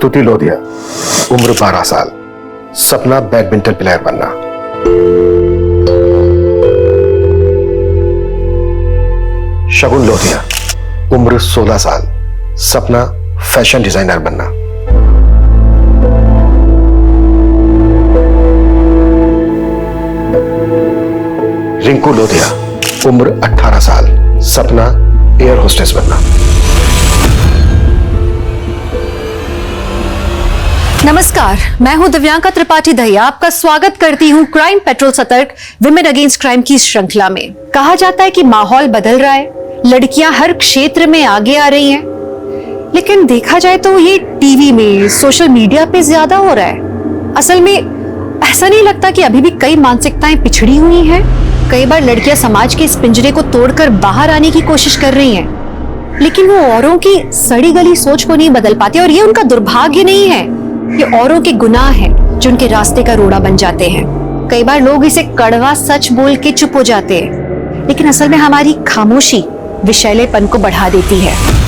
स्तुति लोधिया, उम्र 12 साल, सपना बैडमिंटन प्लेयर बनना। शगुन लोधिया, उम्र 16 साल, सपना फैशन डिजाइनर बनना। रिंकू लोधिया, उम्र 18 साल, सपना एयर होस्टेस बनना। नमस्कार, मैं हूं दिव्यांका त्रिपाठी दहिया। आपका स्वागत करती हूं क्राइम पेट्रोल सतर्क विमेन अगेंस्ट क्राइम की श्रृंखला में। कहा जाता है कि माहौल बदल रहा है, लड़कियां हर क्षेत्र में आगे आ रही हैं, लेकिन देखा जाए तो ये टीवी में, सोशल मीडिया पे ज्यादा हो रहा है। असल में ऐसा नहीं लगता कि अभी भी कई मानसिकताएं पिछड़ी हुई हैं? कई बार लड़कियां समाज के इस पिंजरे को तोड़कर बाहर आने की कोशिश कर रही हैं, लेकिन वो औरों की सड़ी गली सोच को नहीं बदल पाती। और ये उनका दुर्भाग्य नहीं है, ये औरों के गुनाह हैं जो उनके रास्ते का रोड़ा बन जाते हैं। कई बार लोग इसे कड़वा सच बोल के चुप हो जाते हैं, लेकिन असल में हमारी खामोशी विषैलेपन को बढ़ा देती है।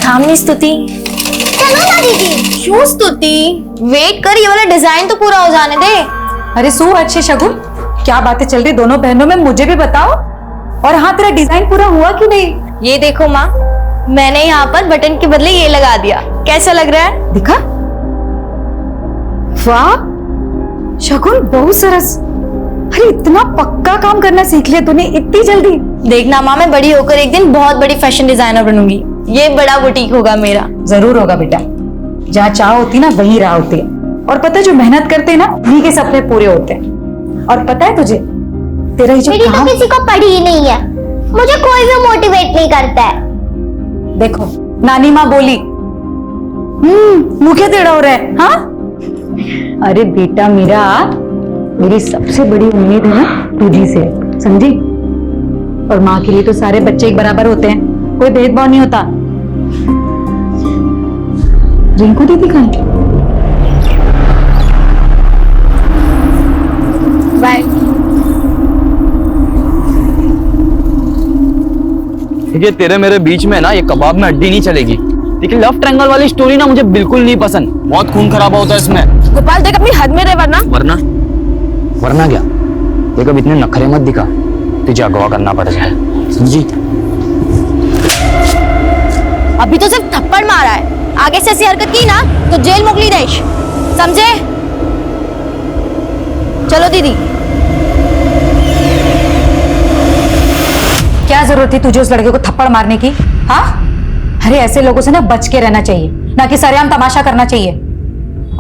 थामनी स्तुति, चलो ना दीदी। क्यों स्तुति? वेट कर, ये वाला डिजाइन तो पूरा हो जाने दे। अरे सु अच्छे शगुन, क्या बातें चल रही दोनों बहनों में, मुझे भी बताओ। और हाँ, तेरा डिजाइन पूरा हुआ कि नहीं? ये देखो माँ, मैंने यहाँ पर बटन के बदले ये लगा दिया। कैसा लग रहा है? दिखा? वाह शगुन, बहुत सरस। अरे इतना पक्का काम करना सीख लिया तूने इतनी जल्दी। देखना माँ, मैं बड़ी होकर एक दिन बहुत बड़ी फैशन डिजाइनर बनूंगी। ये बड़ा बुटीक होगा मेरा। जरूर होगा बेटा, जहाँ चाह होती ना वहीं राह होती है। और पता है, जो मेहनत करते हैं ना उन्हीं के सपने पूरे होते हैं। और पता है तुझे, तेरा ये जो मेरी तो किसी को पड़ी ही नहीं है, मुझे कोई भी मोटिवेट नहीं करता है। देखो नानी माँ बोली, मुंह क्या टेढ़ा हो रहा है? हाँ अरे बेटा मेरा, मेरी सबसे बड़ी उम्मीद है ना तुझी से, समझी? और माँ के लिए तो सारे बच्चे एक बराबर होते हैं, कोई भेदभाव नहीं होता। रिंकू दीदी कहाँ है? बाय। ये तेरे मेरे बीच में ना ये कबाब में हड्डी नहीं चलेगी। लेकिन लव ट्रायंगल वाली स्टोरी ना मुझे बिल्कुल नहीं पसंद, बहुत खून खराबा होता है इसमें। गोपाल देख, अपनी हद में रहे, वरना वरना क्या? देख अब इतने नखरे मत दिखा, तुझे अगवा करना पड़ जाए, समझी? अभी तो सिर्फ थप्पड़ मारा है, आगे से ऐसी हरकत की ना तो जेल मोकली देश, समझे? चलो दीदी। क्या जरूरत थी तुझे उस लड़के को थप्पड़ मारने की? हाँ, अरे ऐसे लोगों से ना बच के रहना चाहिए, ना कि सरेआम तमाशा करना चाहिए।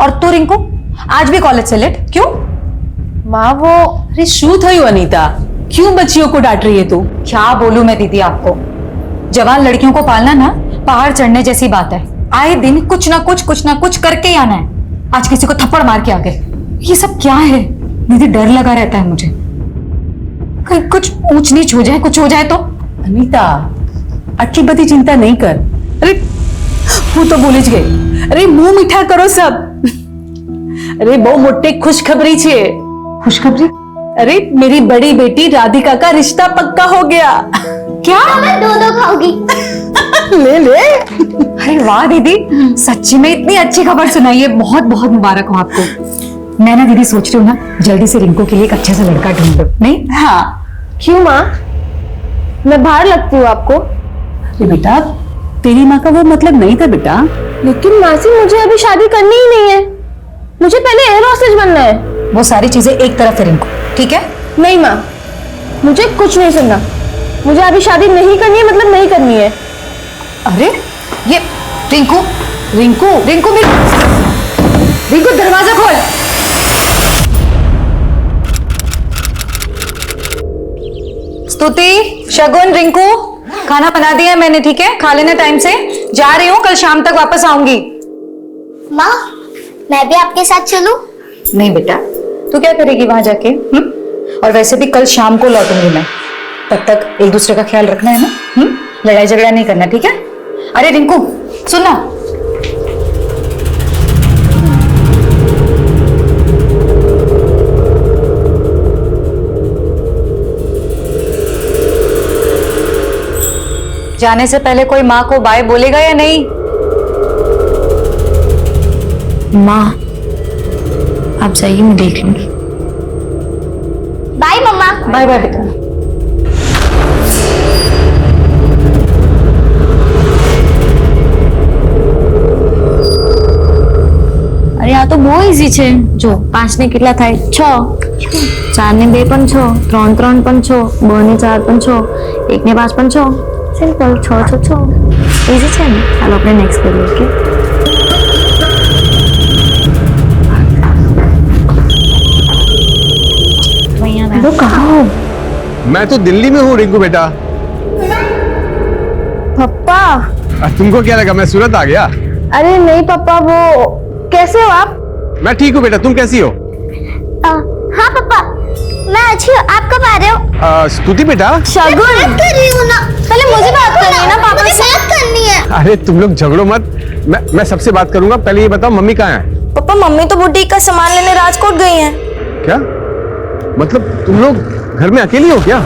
और तू रिंकू आज भी कॉलेज से लेट क्यों? माँ वो, अरे शू थई अनीता, क्यों बच्चियों को डांट रही है तू? क्या बोलूं मैं दीदी आपको, जवान लड़कियों को पालना ना पहाड़ चढ़ने जैसी बात है। आए दिन कुछ ना कुछ करके ही आना है। आज किसी को थप्पड़ मार के आ गए, ये सब क्या है दीदी? डर लगा रहता है मुझे, कहीं कुछ ऊंच नीच हो जाए, कुछ हो जाए तो। अनीता आटली बड़ी चिंता नहीं कर। अरे હું તો ભૂલી જ ગઈ। અરે મુંહ મીઠા કરો सब। अरे बहुत मोटे खुशखबरी छे। खुशखबरी? अरे मेरी बड़ी बेटी राधिका का रिश्ता पक्का हो गया। क्या? मैं दो खाऊंगी। ले ले। अरे वाह दीदी, सच्ची में इतनी अच्छी खबर सुनाई है, बहुत बहुत मुबारक हो आपको। मैं ना दीदी सोच रही हूँ ना, जल्दी से रिंकू के लिए एक अच्छा सा लड़का ढूंढ दो। नहीं? हाँ। क्यों माँ, मैं बाहर लगती हूँ आपको? अरे बेटा, तेरी माँ का वो मतलब नहीं था बेटा। लेकिन मासी, मुझे अभी शादी करनी ही नहीं है, मुझे पहले एयर होस्टेस बनना है। वो सारी चीजें एक तरफ है रिंकू, ठीक है? नहीं माँ, मुझे कुछ नहीं सुनना। मुझे अभी शादी नहीं करनी है, मतलब नहीं करनी है। अरे ये रिंकू रिंकू रिंकू रिंकू दरवाजा खोल। स्तुति, शगुन, रिंकू, खाना बना दिया है मैंने, ठीक है? खा लेना टाइम से। जा रही हूँ, कल शाम तक वापस आऊंगी। माँ, मैं भी आपके साथ चलूं? नहीं बेटा, तू क्या करेगी वहां जाके? और वैसे भी कल शाम को लौटूंगी मैं, तब तक एक दूसरे का ख्याल रखना है ना। लड़ाई झगड़ा नहीं करना, ठीक है? अरे रिंकू सुन ना, जाने से पहले कोई माँ को बाय बोलेगा या नहीं? माँ आप जाइए, मैं देख लूंगी। बाय मम्मा। बाय बाय बेटा। અરે આ તો બહુ ઈઝી છે। જો 5 ને કેટલા થાય? 6, 4 ને 2 પણ 6, 3 3 પણ 6, 2 ને 4 પણ 6, 1 ને 5 પણ 6, સિમ્પલ 6 6 6। ઈઝી છે ને? ચાલો આપણે નેક્સ્ટ કરીએ। ઓકે, तो कहाँ हो? मैं तो दिल्ली में हूँ रिंकू बेटा। पप्पा। तुमको क्या लगा मैं सूरत आ गया? अरे नहीं पप्पा, वो कैसे हो आप? मैं ठीक हूँ बेटा, तुम कैसी हो? हाँ पापा, मैं अच्छी हूँ। आप कब आ रहे हो? स्तुति बेटा। शगुन बात कर रही हूँ ना। पहले मुझे बात करनी है ना पापा मुझे से। बात करनी है। अरे तुम लोग झगड़ो मत, मैं सबसे बात करूंगा। पहले ये बताओ मम्मी कहाँ है? पापा मम्मी तो बुटीक का सामान लेने राजकोट गई हैं। क्या मतलब तुम लोग घर में अकेली हो क्या?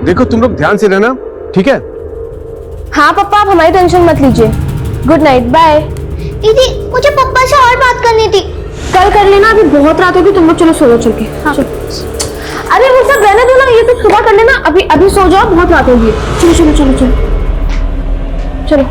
देखो तुम लोग ध्यान से रहना, ठीक है? हाँ पापा, आप हमारी टेंशन मत लीजिए। Good night, bye. दीदी, मुझे पापा से और बात करनी थी। कल कर लेना, अभी बहुत रात होगी, तुम लोग चलो सो जाओ चल के। हाँ। अरे वो सब रहने दो ना, ये तो सुबह कर लेना। अभी सो जाओ, बहुत रात होगी। चलो चलो चलो चलो चलो।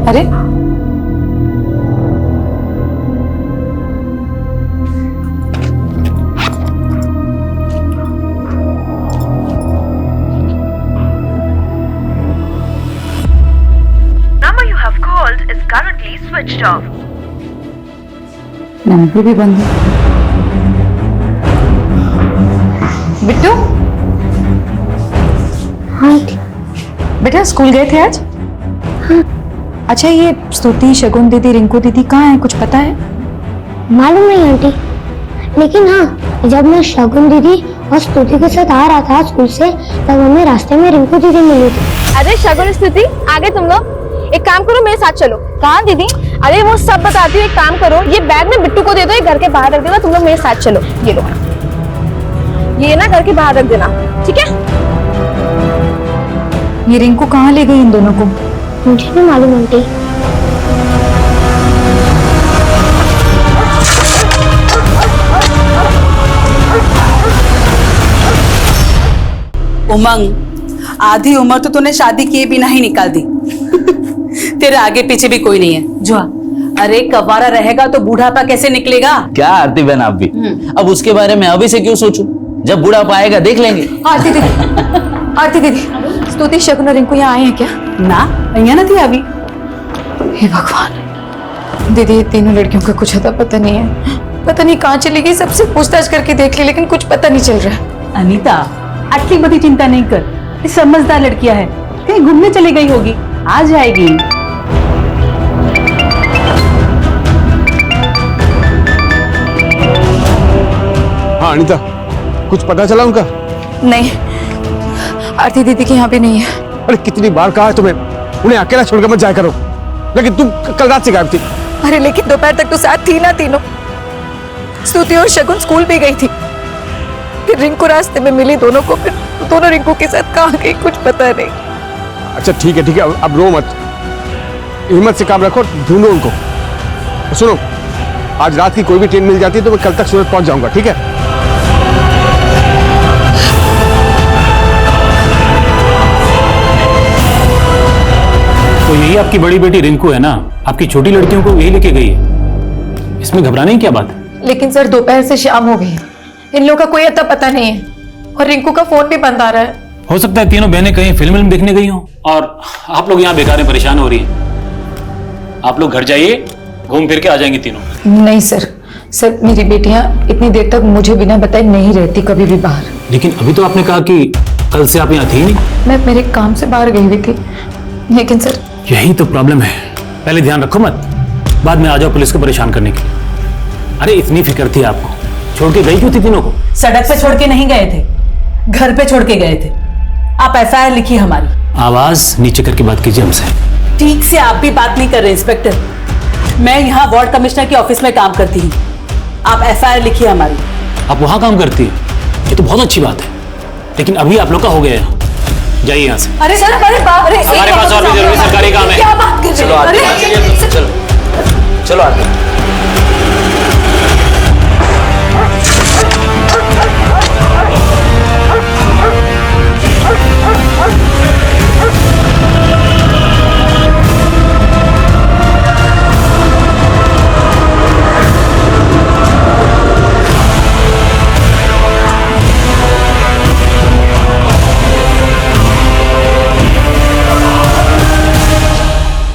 अरे Number you have called is currently switched off. Number भी बंद है। बिट्टू, हाँ बेटा स्कूल गए थे आज? अच्छा, ये स्तुति, शगुन दीदी, रिंकू दीदी कहाँ है, कुछ पता है? मालूम नहीं आंटी, लेकिन हाँ जब मैं शगुन दीदी और स्तुति के साथ आ रहा था स्कूल से, तब हमें रास्ते में रिंकू दीदी मिली थी। अरे शगुन स्थिति, आगे तुम लोग एक काम करो, मेरे साथ चलो। कहाँ दीदी? अरे वो सब बताती हूँ, एक काम करो, ये बैग में बिट्टू को दे दो, ये घर के बाहर रख देना। तुम लोग मेरे साथ चलो, ये लो, ये ना घर के बाहर रख देना, ठीक है? ये रिंकू कहाँ ले गई इन दोनों को? मुझे नहीं मालूम आंटी। उमंग, आधी उम्र तो तूने शादी किए बिना ही निकाल दी। तेरे आगे पीछे भी कोई नहीं है। जो अरे कवारा रहेगा तो बूढ़ापा कैसे निकलेगा? क्या आरती बहन आप भी, अब उसके बारे में अभी से क्यों सोचूं? जब बुढ़ापा आएगा देख लेंगे। आरती दीदी, आरती दीदी, स्तुति, शगुन और रिंकू यहाँ आए हैं क्या? ना, અહીંયા નથી આવી। हे भगवान, दीदी ये तीनों लड़कियों का कुछ अता पता नहीं है, पता नहीं कहाँ चली गई। सबसे पूछताछ करके देख ली, लेकिन कुछ पता नहीं चल रहा है। अनीता, आटली बड़ी चिंता नहीं कर, ये समझदार लड़कियां है, कहीं घूमने चली गई होगी, आ जाएगी। हाँ अनीता, कुछ पता चला उनका? नहीं, आरती दीदी के यहाँ भी नहीं है। अरे कितनी बार कहा है तुम्हें, उन्हें अकेला छोड़कर मत जाया करो, लेकिन तुम कल रात से गायब थी। अरे लेकिन दोपहर तक तो साथ थी ना तीनों। स्तुति और शगुन स्कूल भी गई थी। फिर रिंकू रास्ते में मिली दोनों को, फिर दोनों रिंकू के साथ कहाँ गई कुछ पता नहीं। अच्छा ठीक है, अब रो मत, हिम्मत से काम रखो, ढूंढो उनको। सुनो, आज रात की कोई भी ट्रेन मिल जाती है तो मैं कल तक सूरत पहुंच जाऊंगा, ठीक है? तो यही आपकी बड़ी बेटी रिंकू है ना? आपकी छोटी लड़कियों को यही लेके गई है, इसमें घबराने की क्या बात है? लेकिन सर दोपहर से शाम हो गई, इन लोगों का कोई अता पता नहीं है और रिंकू का फोन भी बंद आ रहा है। हो सकता है तीनों बहनें कहीं फिल्म देखने गई हो और आप लोग यहाँ बेकार में परेशान हो रही हैं। आप लोग घर जाइए, घूम फिर के आ जाएंगी तीनों। नहीं सर, मेरी बेटियां इतनी देर तक मुझे बिना बताए नहीं रहती कभी भी बाहर। लेकिन अभी तो आपने कहा कि कल से आप यहाँ थी नहीं। मैं मेरे काम से बाहर गई हुई थी, लेकिन सर यही तो प्रॉब्लम है, पहले ध्यान रखो मत, बाद में आ जाओ पुलिस को परेशान करने के लिए। अरे इतनी फिक्र थी आपको, छोड़ के गई क्यों थी तीनों को? सड़क पे छोड़ के नहीं गए थे, घर पे छोड़ के गए थे। आप एफआईआर लिखिए हमारी। आवाज नीचे करके बात कीजिए हमसे। ठीक से आप भी बात नहीं कर रहे इंस्पेक्टर, मैं यहाँ वार्ड कमिश्नर के ऑफिस में काम करती हूँ। आप एफआईआर लिखिए हमारी। आप वहां काम करती है, ये तो बहुत अच्छी बात है, लेकिन अभी आप लोग का हो गया है, जाइए यहाँ से। अरे सर, अरे बाप रे, हमारे पास और भी जरूरी सरकारी काम है। क्या बात कर रहे हैं? चलो आते।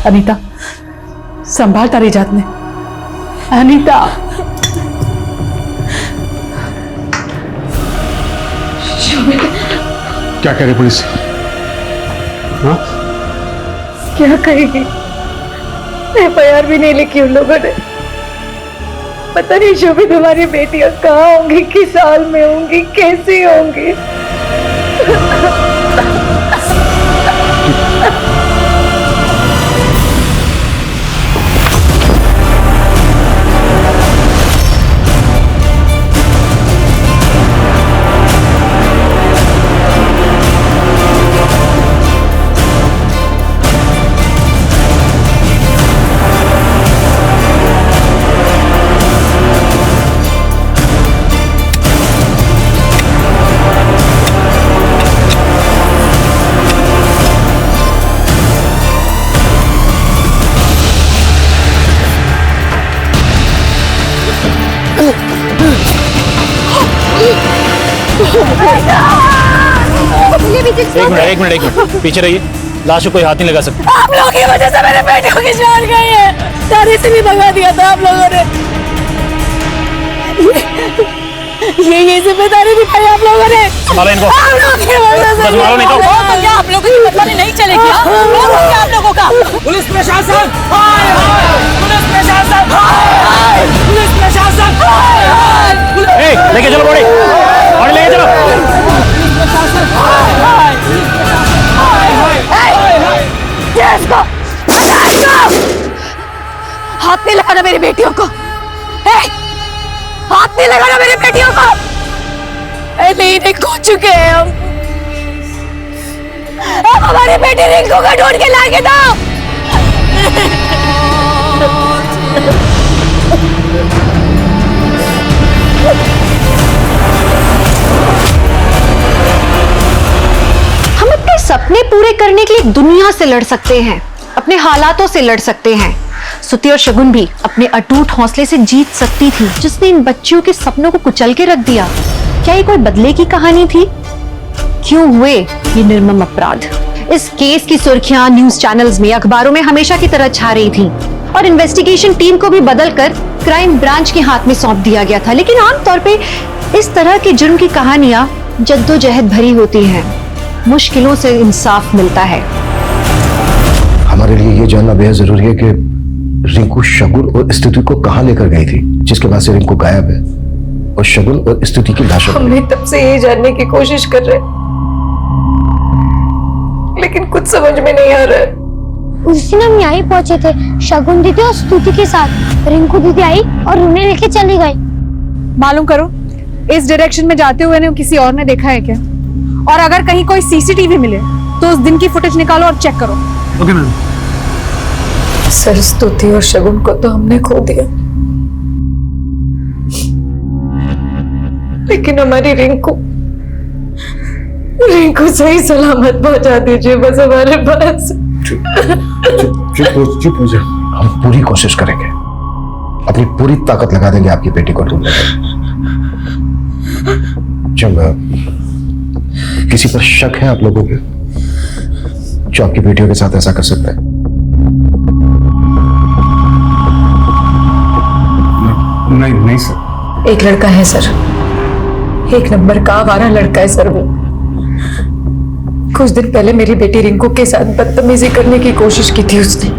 अनीता, संभाल तारी जात ने। अनीता, क्या कह रही पुलिस? हाँ? क्या कहेगी? एफआईआर भी नहीं लिखी उन लोगों ने। पता नहीं शोभित हमारी बेटियां कहाँ होंगी, किस हाल में होंगी, कैसी होंगी। एक मिनट पीछे रहिए, लाश को कोई हाथ नहीं लगा सकता। आप लोगों की वजह से मेरे बेटियों की जान गई है, सारे से भी भगा दिया था आप लोगों ने। ये जिम्मेदारी दिखाई आप लोगों ने। संभालो इनको। आप लोगों की वजह से। बस मारो नहीं तो। क्या आप लोगों की बदमाशी नहीं चलेगी? क्या आप लोगों का? पुलिस प्रशासन, हाय हाय! पुलिस प्रशासन, हाय हाय! पुलिस प्रशासन, हाय हाय! ए, लेके चलो बॉडी, बॉडी लेके चलो। पुलिस प्रशासन, हाय हाय! हाय हाय! हाथ नहीं लगाना मेरी बेटियों को। हाथ नहीं लगाना मेरी बेटियों को। नहीं खो चुके हैं हम। अब हमारी बेटी रिंकू को ढूंढ के लाके दो। हम अपने सपने पूरे करने के लिए दुनिया से लड़ सकते हैं, अपने हालातों से लड़ सकते हैं। सुती और शगुन भी अपने अटूट हौसले से जीत सकती थी, जिसने इन बच्चियों के सपनों को कुचल के रख दिया। क्या ये कोई बदले की कहानी थी? क्यों हुए ये निर्मम अपराध? इस केस की सुर्खियां न्यूज चैनल्स में, अखबारों में हमेशा की तरह छा रही थी और इन्वेस्टिगेशन टीम को भी बदलकर क्राइम ब्रांच के हाथ में सौंप दिया गया था। लेकिन आमतौर पे इस तरह के जुर्म की कहानियां जद्दोजहद भरी होती हैं, मुश्किलों से इंसाफ मिलता है। हमारे लिए ये जानना बेहद जरूरी है कि रिंकू शगुन और स्तुति को कहां लेकर गई थी, जिसके बाद से रिंकू गायब है और शगुन और स्तुति की लाशें। हम भी तब से ये जानने की कोशिश कर रहे हैं, लेकिन कुछ समझ में नहीं आ रहा है। उस दिन हम यहीं पहुंचे थे शगुन दीदी और स्तुति के साथ। रिंकू दीदी आई और उन्हें लेके चली गई। मालूम करो इस डायरेक्शन में जाते हुए ने किसी और ने देखा है क्या? और अगर कहीं कोई सीसीटीवी मिले तो उस दिन की फुटेज निकालो और चेक करो। Okay ma'am. सर, स्तुति और शगुन को तो हमने खो दिया, लेकिन हमारी रिंकू सही सलामत पहुंचा दीजिए बस हमारे पास। चुप हो जा। हम पूरी कोशिश करेंगे, अपनी पूरी ताकत लगा देंगे आपकी बेटी को ढूंढने में। जब किसी पर शक है आप लोगों के जो आपकी बेटियों के साथ ऐसा कर सकता है? नहीं सर। एक लड़का है सर, 1 नंबर का आवारा लड़का है सर वो। कुछ दिन पहले मेरी बेटी रिंकू के साथ बदतमीजी करने की कोशिश की थी उसने,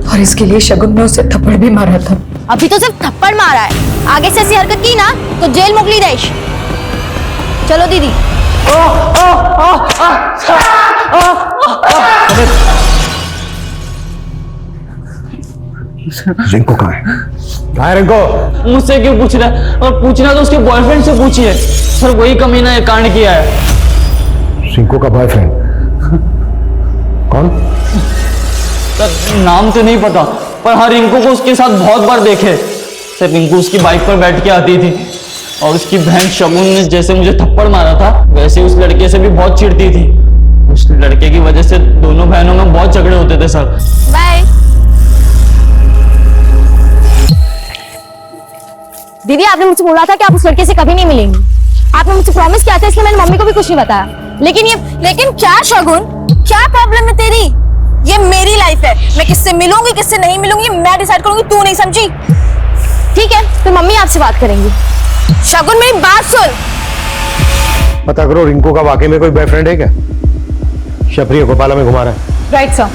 और इसके लिए शगुन ने उसे थप्पड़ भी मारा था। अभी तो सिर्फ थप्पड़ मारा है, आगे से ऐसी हरकत की ना तो जेल मोकली देश। चलो दीदी। रिंकू कहाँ है? रिंकू मुझसे क्यों पूछ रहा है? और पूछना तो उसके बॉयफ्रेंड से पूछिए सर, वही कमीना ये कांड किया है। रिंकू का बॉयफ्रेंड कौन? सर नाम तो नहीं पता, पर हाँ रिंकू को उसके साथ बहुत बार देखे। सर रिंकू उसकी बाइक पर बैठ के आती थी, और उसकी बहन शगुन ने जैसे मुझे थप्पड़ मारा था वैसे उस लड़के से भी बहुत चिढ़ती थी। उस लड़के की वजह से दोनों बहनों में बहुत झगड़े होते थे सर। बाय। दीदी, आपने मुझसे बोला था कि आप उस लड़के से कभी नहीं मिलेंगी। आपने मुझसे प्रॉमिस किया था, इसलिए मैंने मम्मी को भी कुछ नहीं बताया। लेकिन क्या शगुन, क्या प्रॉब्लम है तेरी? ये मेरी लाइफ है, मैं किससे मिलूंगी किससे नहीं मिलूंगी मैं डिसाइड करूंगी, तू नहीं समझी? ठीक है, तो मम्मी आपसे बात करेंगी। शगुन मेरी बात सुन। पता करो रिंकू का वाकई में कोई बॉयफ्रेंड है क्या? शबरी गोपाला में घुमा रहा है। Right sir.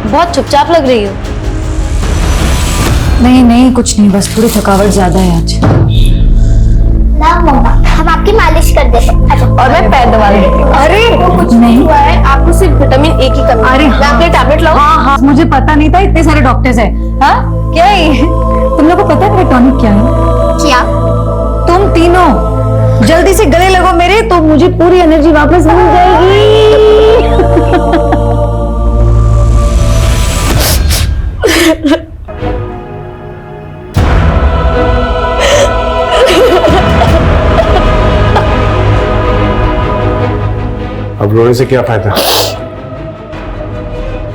बहुत चुपचाप लग रही हो। नहीं कुछ नहीं, बस थोड़ी थकावट ज्यादा है आज। ना मम्मा, हम आपकी मालिश कर देते हैं। और मैं पैर दबा देती हूँ। अरे कुछ नहीं हुआ है, आपको सिर्फ विटामिन ए की कमी। अरे मैं आपके टैबलेट लाऊं? हाँ, मुझे पता नहीं था इतने सारे डॉक्टर्स हैं। हाँ क्या है? तुम लोगों को पता है मेरा टॉनिक क्या है? क्या? तुम तीनों जल्दी से गले लगो मेरे, तो मुझे पूरी एनर्जी वापस मिल जाएगी। अब रोने से क्या फायदा?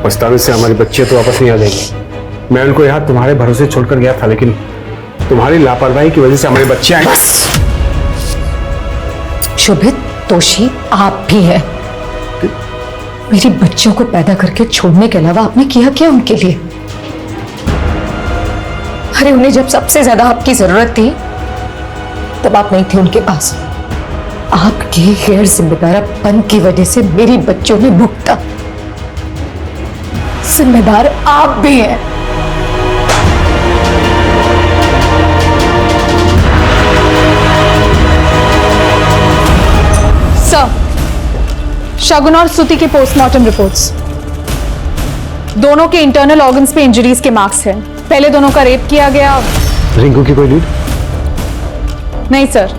पछताने से हमारी बच्चियां तो वापस नहीं आ जाएंगी। मैं उनको यहाँ तुम्हारे भरोसे छोड़कर गया था, लेकिन तुम्हारी लापरवाही की वजह से हमारी बच्चियां। शोभित, तोशी आप भी है। मेरी बच्चों को पैदा करके छोड़ने के अलावा आपने किया क्या उनके लिए? अरे उन्हें जब सबसे ज्यादा आपकी जरूरत थी तब आप नहीं थे उनके पास। आपके गैर जिम्मेदारपन की वजह से मेरी बच्चों ने भुगता। जिम्मेदार आप भी हैं। सर, शगुन और स्तुति के पोस्टमार्टम रिपोर्ट्स, दोनों के इंटरनल ऑर्गन्स पे इंजरीज के मार्क्स हैं। पहले दोनों का रेप किया गया। रिंकू की कोई लीड? नहीं सर,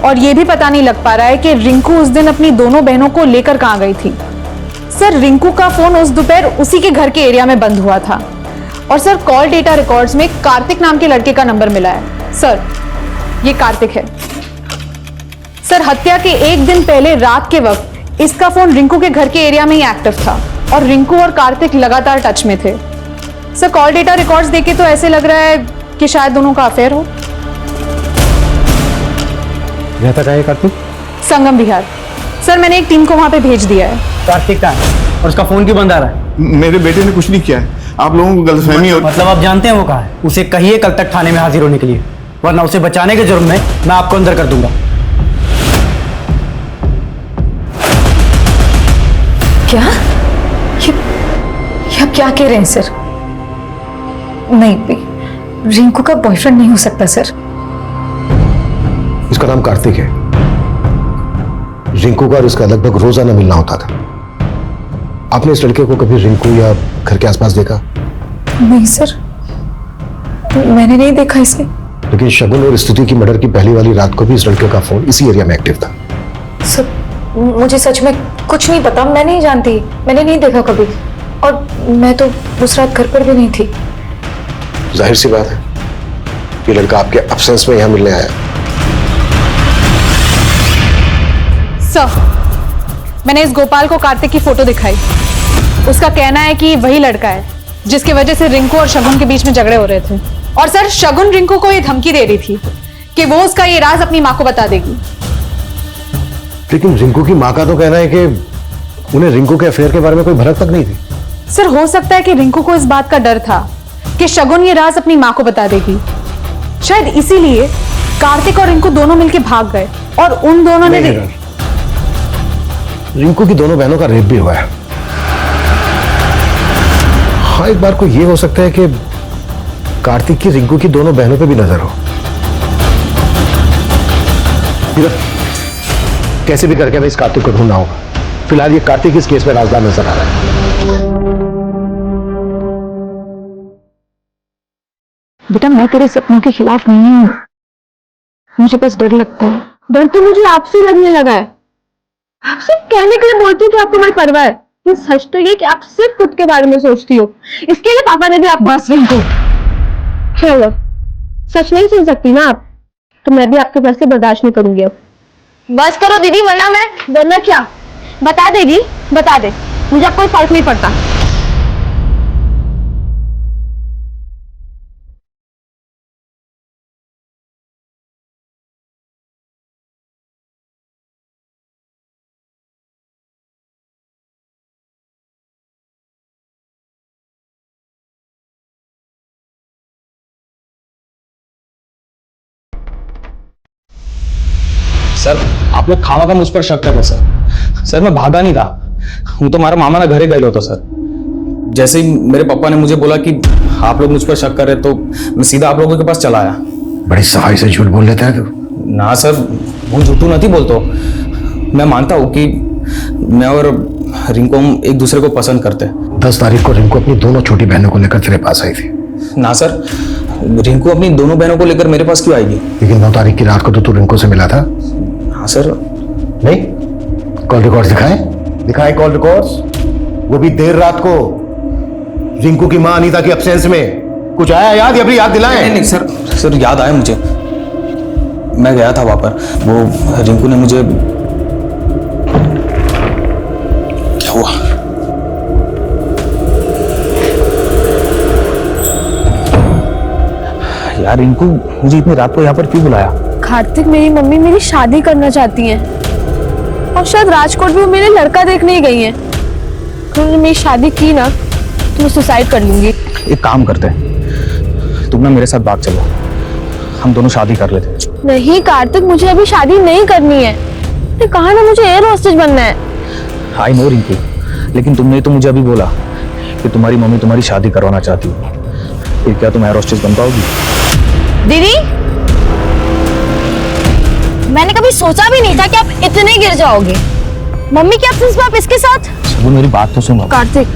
और ये भी पता नहीं लग पा रहा है कि रिंकू उस दिन अपनी दोनों बहनों को लेकर कहां गई थी। सर रिंकू का फोन उस दोपहर उसी के घर के एरिया में बंद हुआ था, और सर कॉल डेटा रिकॉर्ड्स में कार्तिक नाम के लड़के का नंबर मिला है। सर ये कार्तिक है। सर हत्या के 1 दिन पहले रात के वक्त इसका फोन रिंकू के घर के एरिया में ही एक्टिव था, और रिंकू और कार्तिक लगातार टच में थे। सर कॉल डेटा रिकॉर्ड्स देखे तो ऐसे लग रहा है कि शायद दोनों का अफेयर हो। रहता कहाँ है कार्तिक? संगम विहार। सर मैंने एक टीम को वहां पे भेज दिया है। कार्तिक का है और उसका फोन क्यों बंद आ रहा है? मेरे बेटे ने कुछ नहीं किया है, आप लोगों को गलतफहमी हो। मतलब आप जानते हैं वो कहाँ है? उसे कहिए कल तक थाने में हाजिर होने के लिए, वरना उसे बचाने के जुर्म में मैं आपको अंदर कर दूंगा। क्या ये आप क्या कह रहे हैं सर? नहीं, रिंकू का बॉयफ्रेंड नहीं हो सकता सर। इसका नाम कार्तिक है। रिंकू का और इसका लगभग रोजाना मिलना होता था। आपने इस लड़के को कभी रिंकू या घर के आसपास देखा? नहीं सर, मैंने नहीं देखा इसे। लेकिन शगुन और स्तुति की मर्डर की पहली वाली रात को भी इस लड़के का फोन इसी एरिया में एक्टिव था। सर मुझे सच में कुछ नहीं पता, मैं नहीं जानती, मैंने नहीं देखा कभी, और मैं तो उस रात घर पर भी नहीं थी। जाहिर सी बात है, ये लड़का आपके एब्सेंस में यहां मिलने आया। सर, मैंने इस गोपाल को कार्तिक की फोटो दिखाई। उसका कहना है कि वही लड़का है जिसकी वजह से रिंकू और शगुन के बीच में झगड़े हो रहे थे। और सर, शगुन रिंकू को ये धमकी दे रही थी कि वो उसका ये राज अपनी मां को बता देगी। लेकिन रिंकू की मां का तो कहना है कि उन्हें रिंकू के अफेयर के बारे में कोई भनक तक नहीं थी। सर, हो सकता है कि रिंकू को इस बात का डर था कि शगुन ये राज अपनी मां को बता देगी। शायद इसीलिए कार्तिक और रिंकू दोनों मिलकर भाग गए और उन दोनों ने रिंकू की दोनों बहनों का रेप भी हुआ है। हाँ, एक बार को ये हो सकता है कि कार्तिक की रिंकू की दोनों बहनों पे भी नजर हो। कैसे भी करके हमें इस कार्तिक को ढूंढना होगा। फिलहाल ये कार्तिक इस केस में राजदार नजर आ रहा है। बेटा, मैं तेरे सपनों के खिलाफ नहीं हूँ, मुझे बस डर लगता है। डर तो मुझे आपसे लगने लगा है। आप सिर्फ कहने के लिए बोलती हो कि आपको मेरी परवाह है, ये सच तो ये कि आप सिर्फ खुद के बारे में सोचती हो। इसके लिए पापा ने भी आप बस रिंकू, चलो सच नहीं सुन सकती ना आप, तो मैं भी आपके पास से बर्दाश्त नहीं करूंगी। अब बस करो दीदी, वरना क्या बता देगी, बता दे, मुझे अब कोई फर्क नहीं पड़ता। सर, आप लोग खावा का मुझ पर शक कर रहे सर। सर, मैं भागा नहीं था, हूँ तो हमारा मामा ना घरे गए तो सर। जैसे ही मेरे पापा ने मुझे बोला कि आप लोग मुझ पर शक कर रहे, तो मैं सीधा आप लोगों के पास चला आया। बड़ी सफाई से झूठ बोल लेता है तू। ना सर, वो झूठू नहीं बोलता। मैं मानता हूँ कि मैं और रिंकू हम एक दूसरे को पसंद करते हैं। 10 तारीख को रिंकू अपनी दोनों छोटी बहनों को लेकर तेरे पास आई थी। ना सर, रिंकू अपनी दोनों बहनों को लेकर मेरे पास क्यों आएगी? लेकिन 9 तारीख की रात को तो तू रिंकू से मिला था। हाँ सर। नहीं, कॉल रिकॉर्ड्स दिखाएं कॉल रिकॉर्ड्स, वो भी देर रात को। रिंकू की मां अनीता की एब्सेंस में कुछ आया याद, या फिर याद दिलाएं? नहीं सर, याद आया मुझे। मैं गया था वहां पर, वो रिंकू ने मुझे, क्या हुआ? यार रिंकू मुझे इतनी रात को यहाँ पर क्यों बुलाया? कार्तिक, मेरी मम्मी मेरी शादी करना चाहती हैं और शायद राजकोट भी वो मेरे लड़का देखने ही गई हैं। उन्होंने मेरी शादी की ना तो मैं सुसाइड कर लूंगी। एक काम करते हैं, तुम ना मेरे साथ भाग चलो, हम दोनों शादी कर लेते। नहीं कार्तिक, मुझे अभी शादी नहीं करनी है। तो कहा ना मुझे एयर होस्टेज बनना है। आई नो रिंकू, लेकिन तुमने तो मुझे अभी बोला कि तुम्हारी मम्मी तुम्हारी शादी करवाना चाहती है, फिर क्या तुम एयर होस्टेज बन पाओगी? दीदी, मैंने कभी सोचा भी नहीं था कि आप इतने गिर जाओगे। मम्मी के एब्सेंस में आप इसके साथ? वो मेरी बात तो सुनो। कार्तिक,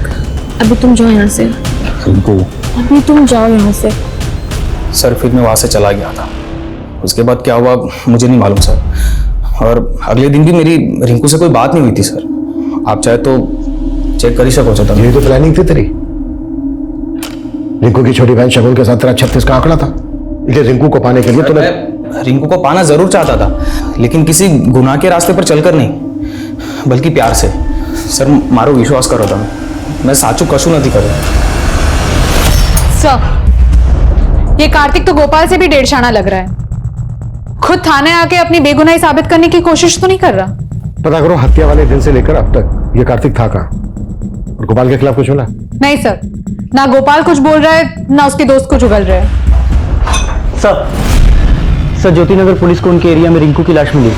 अभी तुम जाओ यहाँ से। रिंकू, अभी तुम जाओ यहाँ से। सर, फिर मैं वहां से चला गया था। उसके बाद क्या हुआ मुझे नहीं मालूम सर, और अगले दिन भी मेरी रिंकू से कोई बात नहीं हुई थी सर। आप चाहे तो चेक कर ही सको। चाहता ये तो प्लानिंग थी तेरी। रिंकू की छोटी बहन शगुन के साथ तेरा 36 का आंकड़ा था, इसलिए रिंकू को पाने के लिए तूने। रिंकू को पाना जरूर चाहता था, लेकिन किसी गुनाह के रास्ते पर चलकर नहीं, बल्कि प्यार से। सर, मारो विश्वास करो तुम, मैं साचू कशु नहीं करूँ। सर, ये कार्तिक तो गोपाल से भी डेढ़शाना लग रहा है। खुद थाने आके अपनी बेगुनाही साबित करने की कोशिश तो नहीं कर रहा। पता करो, हत्या वाले दिन से लेकर अब तक ये कार्तिक था कहां, और गोपाल के खिलाफ कुछ बोला? नहीं सर, ना गोपाल कुछ बोल रहा है ना उसके दोस्त कुछ उगल रहा है। सर, ज्योतिनगर पुलिस को उनके एरिया में रिंकू की लाश मिली।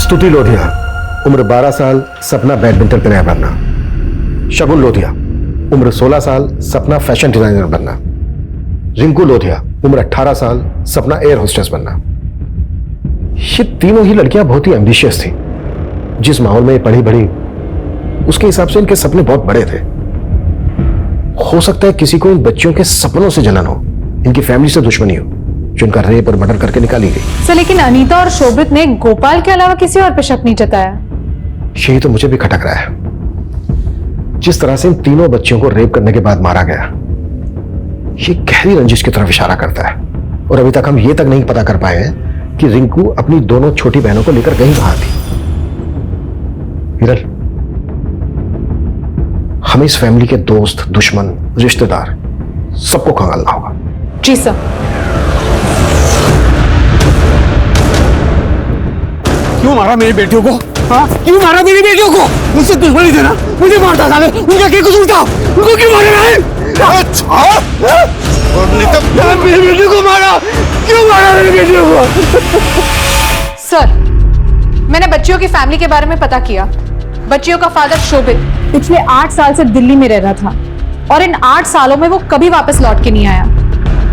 स्तुति लोधिया, उम्र 12 साल, सपना बैडमिंटन प्लेयर बनना। शगुन लोधिया, उम्र 16 साल, सपना फैशन डिजाइनर बनना। रिंकू लोधिया, उम्र 18 साल, सपना एयर होस्टेस बनना। ये तीनों ही लड़कियां बहुत ही एम्बिशियस थी। जिस माहौल में ये पढ़ी बढ़ी, उसके हिसाब से इनके सपने बहुत बड़े थे। हो सकता है किसी को इन बच्चियों के सपनों से जलन हो, इनकी फैमिली से दुश्मनी हो, जो इनका रेप और मर्डर करके निकाली गई। सर लेकिन अनीता और शोभित ने गोपाल के अलावा किसी और पे शक नहीं जताया। यही तो मुझे भी खटक रहा है। जिस तरह से इन तीनों बच्चियों को रेप करने के बाद मारा गया, ये गहरी रंजिश की तरफ इशारा करता है। और अभी तक हम ये तक नहीं पता कर पाए हैं कि रिंकू अपनी दोनों छोटी बहनों को लेकर गई कहां थी। हिरल, हमें इस फैमिली के दोस्त, दुश्मन, रिश्तेदार सबको खंगालना होगा। जी सर। क्यों मारा मेरी बेटियों को? हाँ, क्यों मारा मेरी बेटियों को? मुझसे दुश्मनी थे ना, मुझे मारता था। उनका क्या कसूर था? उनको क्यों मारा है? मेरी बेटियों को मारा, क्यों मारा मेरी बेटियों को? सर, मैंने बच्चियों की फैमिली के बारे में पता किया। बच्चियों का फादर शोभित पिछले 8 साल से दिल्ली में रह रहा था और इन 8 सालों में वो कभी वापस लौट के नहीं आया।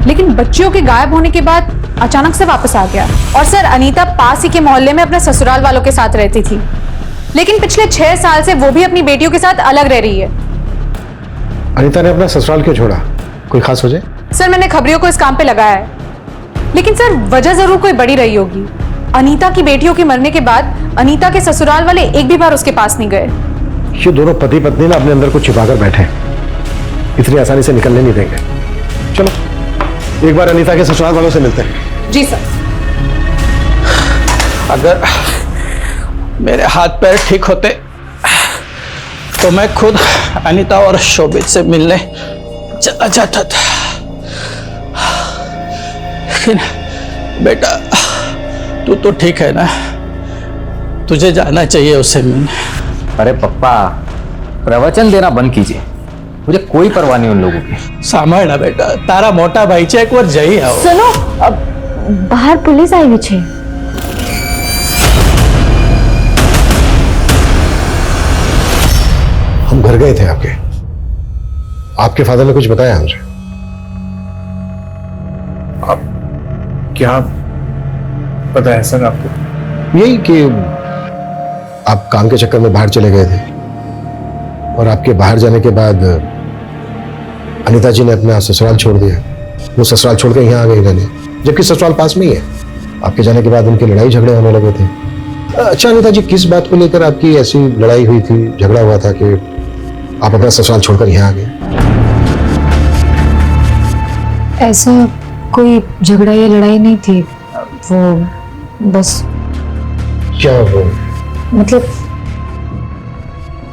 लेकिन बच्चियों के गायब होने के बाद अचानक से वापस आ गया। और सर, अनीता पास ही के मोहल्ले में अपने ससुराल वालों के साथ रहती थी, लेकिन पिछले 6 साल से वो भी अपनी बेटियों के साथ अलग रह रही है। अनीता ने अपना ससुराल क्यों छोड़ा? कोई खास वजह? सर, मैंने खबरियों को इस काम पे लगाया है, लेकिन सर वजह जरूर कोई बड़ी रही होगी। अनीता की बेटियों के मरने के बाद अनीता के ससुराल वाले एक भी बार उसके पास नहीं गए। ये दोनों पति पत्नी ना अपने अंदर कुछ छिपाकर बैठे, इतनी आसानी से निकलने नहीं देंगे। चलो एक बार अनीता के ससुराल वालों से मिलते हैं। जी सर। अगर मेरे हाथ पैर ठीक होते तो मैं खुद अनीता और शोभित से मिलने चला जाता था, लेकिन बेटा तू तो ठीक है ना, तुझे जाना चाहिए उससे मिलने। अरे पप्पा, प्रवचन देना बंद कीजिए, मुझे कोई परवाह नहीं उन लोगों की। सामना बेटा, तारा मोटा भाई છે, એક વાર જઈ આવો। सुनो, अब बाहर पुलिस आई हुई है। हम घर गए थे आपके फादर ने कुछ बताया हमसे? आप क्या पता है सर आपको? यही कि आप काम के चक्कर में बाहर चले गए थे और आपके बाहर जाने के बाद अनीता जी ने अपना ससुराल छोड़ दिया। वो ससुराल छोड़ के यहाँ आ गई रहने, जबकि ससुराल पास में ही है। आपके जाने के बाद उनके लड़ाई झगड़े होने लगे थे। अच्छा अनीता जी, किस बात को लेकर आपकी ऐसी लड़ाई हुई थी, झगड़ा हुआ था कि आप अपना ससुराल छोड़कर यहाँ आ गए? ऐसा कोई झगड़ा या लड़ाई नहीं थी, वो बस। क्या वो? मतलब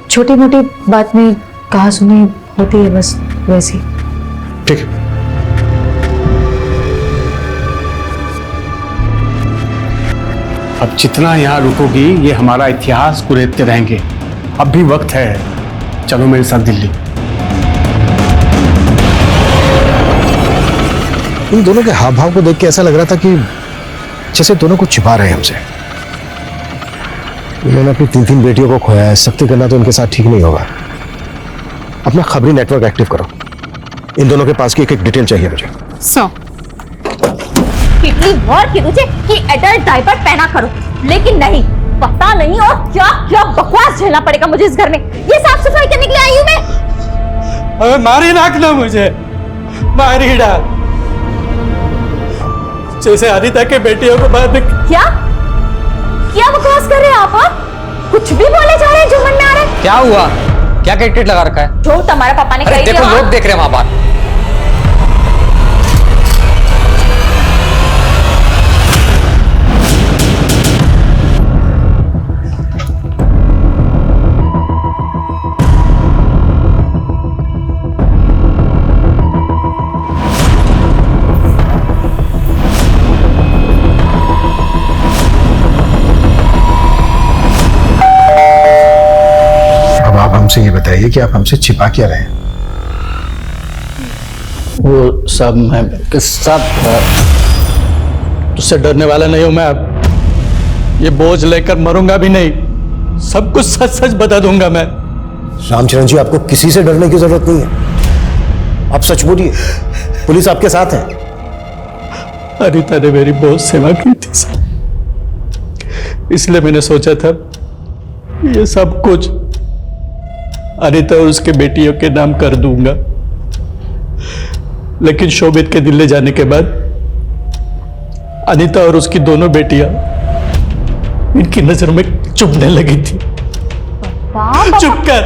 छोटी मोटी बात में कहा सुनी होती है, बस वैसी। ठीक है। अब जितना यहाँ रुकोगी ये हमारा इतिहास कुरेदते रहेंगे। अब भी वक्त है, चलो मेरे साथ दिल्ली। इन दोनों के हाव भाव को देख के ऐसा लग रहा था कि जैसे दोनों को छिपा रहे हैं हमसे। इन्होंने अपनी 3 बेटियों को खोया है, सख्ती करना तो इनके साथ ठीक नहीं होगा। अपना खबरी नेटवर्क एक्टिव करो। इन दोनों के पास की एक डिटेल चाहिए मुझे। कितनी बार की तुझे कि एडल्ट डायपर पहना करो, लेकिन नहीं, पता नहीं और क्या क्या बकवास झेलना पड़ेगा मुझे इस घर में। ये साफ सफाई करने के लिए आई हूं मैं। अबे मारी नाकना मुझे, मारी डाल, जैसे अनीता के बेटियों को बाद में। क्या क्या बकवास कर रहे हैं आप? कुछ भी बोले जा रहे हैं जो मन में आ रहा है। क्या हुआ? क्या कैटेट लगा रखा है? जो तुम्हारे पापा ने कही थी। देखो लोग देख रहे हैं वहां बात। हमसे ये बताइए कि आप हमसे छिपा क्या रहे हैं? वो सब मैं सब तुझसे डरने वाला नहीं हूं मैं। ये बोझ लेकर मरूंगा भी नहीं, सब कुछ सच सच बता दूंगा मैं। रामचरण जी, आपको किसी से डरने की जरूरत नहीं है। आप सच बोलिए, पुलिस आपके साथ है। अनीता ने मेरी बहुत सेवा की थी सर, इसलिए मैंने सोचा था ये सब कुछ अनीता और उसके बेटियों के नाम कर दूंगा। लेकिन शोभित के दिल्ली जाने के बाद अनीता और उसकी दोनों बेटियां इनकी नजर में चुभने लगी थी। चुप कर,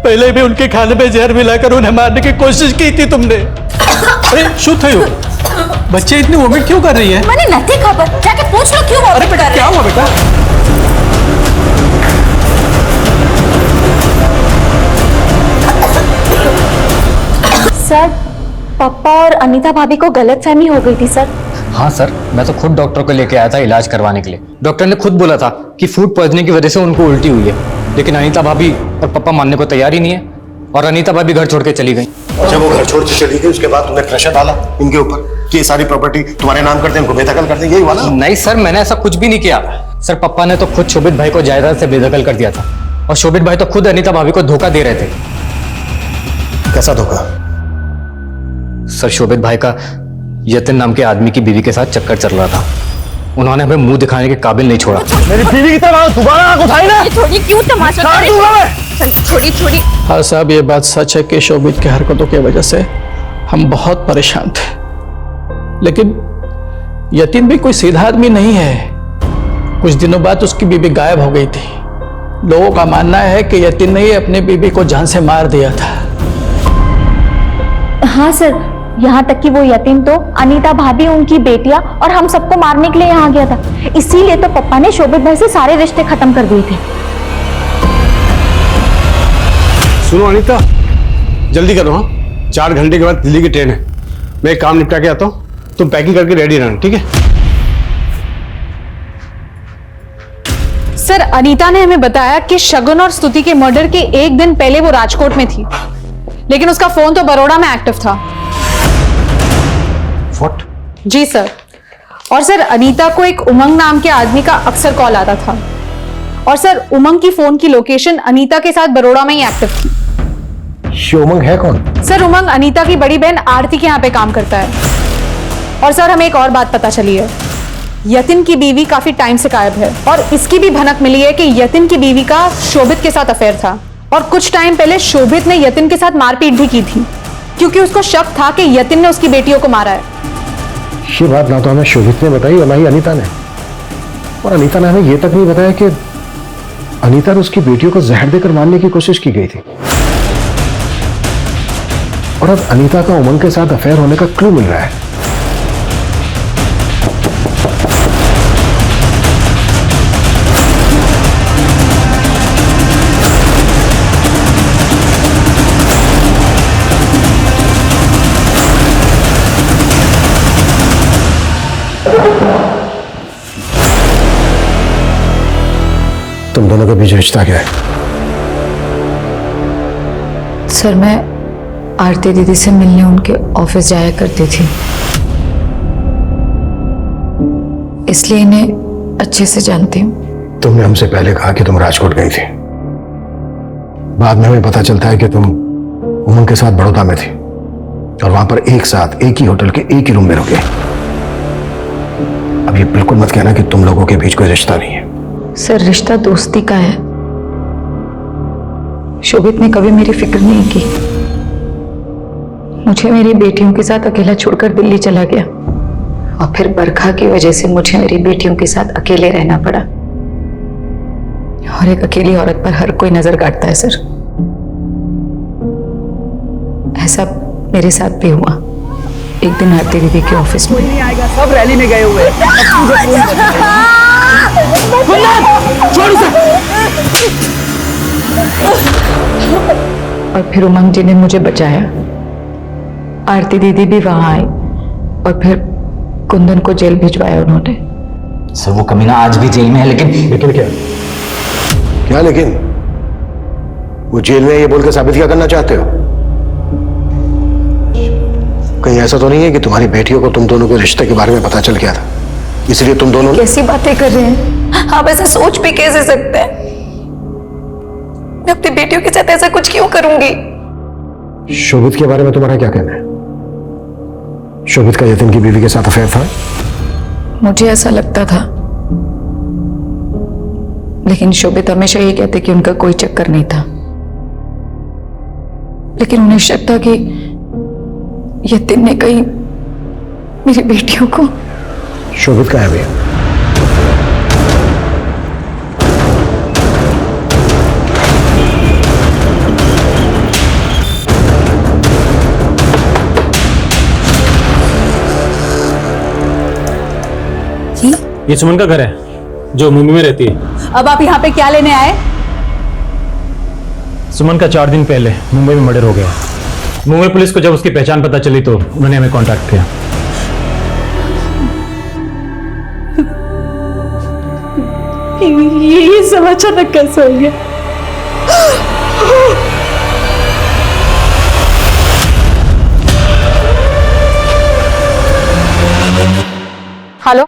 पहले भी उनके खाने में जहर मिलाकर उन्हें मारने की कोशिश की थी तुमने। अरे शू थयो, बच्चे इतनी वोमिट क्यों कर रही है? मैंने नहीं खबर, जाके पूछ लो क्यों अरे बेटा क्या हुआ बेटा? सर, पापा और अनीता भाभी को गलतफहमी हो गई थी सर। हाँ सर, मैं तो खुद डॉक्टर को लेके आया था इलाज करवाने के लिए। डॉक्टर ने खुद बोला था कि फूड पॉइजनिंग की वजह से उनको उल्टी हुई है, लेकिन अनीता भाभी और पापा मानने को तैयार ही नहीं है और अनीता भाभी घर छोड़ के चली गई। जब वो घर छोड़ के चली गई उसके बाद तुमने प्रेशर डाला इनके ऊपर कि ये सारी प्रॉपर्टी तुम्हारे नाम कर दें, इनको बेदखल कर दें, यही हुआ ना? नहीं सर, मैंने ऐसा कुछ भी नहीं किया सर। पापा ने तो खुद शोभित भाई को जायदाद से बेदखल कर दिया था और शोभित भाई तो खुद अनीता भाभी को धोखा दे रहे थे। कैसा धोखा? सर, शोभित भाई का यतिन नाम के आदमी की बीवी के साथ चक्कर चल रहा था। उन्होंने हमें मुंह दिखाने के काबिल नहीं छोड़ा। मेरी बीवी की तरह दोबारा आंख उठाई ना, छोड़ी क्यों तमाशा कर रहे हो? छोड़ी छोड़ी। हाँ साहब, ये बात सच है कि शोभित की हरकतों की वजह से हम बहुत परेशान थे, लेकिन यतिन भी कोई सीधा आदमी नहीं है। कुछ दिनों बाद उसकी बीवी गायब हो गई थी। लोगों का मानना है कि यतिन ने ही अपनी बीवी को जान से मार दिया था। हाँ सर, यहाँ तक कि वो यतीम तो अनीता भाभी, उनकी बेटियां और हम सबको मारने के लिए यहाँ गया था। इसीलिए तो पापा ने शोभित भाई से सारे रिश्ते खत्म कर दिए थे। सुनो अनीता, जल्दी करो। हाँ, 4 घंटे के बाद दिल्ली की ट्रेन है। मैं एक काम निपटा के आता हूँ, तुम पैकिंग करके रेडी रहना, ठीक है? सर, अनीता ने हमें बताया कि शगुन और स्तुति के मर्डर के एक दिन पहले वो राजकोट में थी, लेकिन उसका फोन तो बड़ौदा में एक्टिव था। What? जी सर। और सर, अनीता को एक उमंग नाम के आदमी का अक्सर कॉल आता था और सर, उमंग की फोन की लोकेशन अनीता के साथ बड़ौदा में ही एक्टिव थी। ये उमंग है कौन? सर, उमंग अनीता की बड़ी बहन आरती के यहाँ पे काम करता है। और सर, हमें एक और बात पता चली है, यतिन की बीवी काफी टाइम से गायब है और इसकी भी भनक मिली है कि यतिन की बीवी का शोभित के साथ अफेयर था और कुछ टाइम पहले शोभित ने यतिन के साथ मारपीट भी की थी क्योंकि उसको शक था कि यतिन ने उसकी बेटियों को मारा है। ये बात ना तो हमें शोभित ने बताई और ना ही अनीता ने। और अनीता ने हमें यह तक नहीं बताया कि अनीता और उसकी बेटियों को जहर देकर मारने की कोशिश की गई थी। और अब अनीता का उमंग के साथ अफेयर होने का क्लू मिल रहा है। तुम दोनों के बीच रिश्ता क्या है? सर, मैं आरती दीदी से मिलने उनके ऑफिस जाया करती थी, इसलिए इन्हें अच्छे से जानती हूँ। तुमने हमसे पहले कहा कि तुम राजकोट गई थी, बाद में हमें पता चलता है कि तुम उमंग के साथ बड़ौदा में थी और वहां पर एक साथ एक ही होटल के एक ही रूम में रुके। अब ये बिल्कुल मत कहना कि तुम लोगों के बीच कोई रिश्ता नहीं है। सर, रिश्ता दोस्ती का है। शोभित ने कभी मेरी फिक्र नहीं की, मुझे मेरी बेटियों के साथ अकेला छोड़कर दिल्ली चला गया और फिर बरखा की वजह से मुझे मेरी बेटियों के साथ अकेले रहना पड़ा। और एक अकेली औरत पर हर कोई नजर काटता है सर, ऐसा मेरे साथ भी हुआ। एक दिन आरती दीदी के ऑफिस में सब रैली में गए हुए और फिर उमंग जी ने मुझे बचाया। आरती दीदी भी वहां आई और फिर कुंदन को जेल भिजवाया उन्होंने। सर, वो कमीना आज भी जेल में है, लेकिन क्या क्या लेकिन? वो जेल में ये बोल के साबित क्या करना चाहते हो? कहीं ऐसा तो नहीं है कि तुम्हारी बेटियों को तुम दोनों के रिश्ते के बारे में पता चल गया था इसलिए तुम दोनों कैसी बातें कर रहे हैं आप? ऐसा सोच भी कैसे सकते हैं? मैं अपनी बेटियों के साथ ऐसा कुछ क्यों करूंगी? शोभित के बारे में तुम्हारा क्या कहना है? शोभित का यतिन की बीवी के साथ अफेयर था? मुझे ऐसा लगता था, लेकिन शोभित हमेशा ये कहते कि उनका कोई चक्कर नहीं था। लेकिन उन्हें शक था कि यतिन ने कहीं मेरी बेटियों को। शोभित का है भैया? ये सुमन का घर है जो मुंबई में रहती है। अब आप यहाँ पे क्या लेने आए? सुमन का 4 दिन पहले मुंबई में मर्डर हो गया। मुंबई पुलिस को जब उसकी पहचान पता चली तो उन्होंने हमें कांटेक्ट किया। ये सब अचानक कैसे हो गया? हेलो,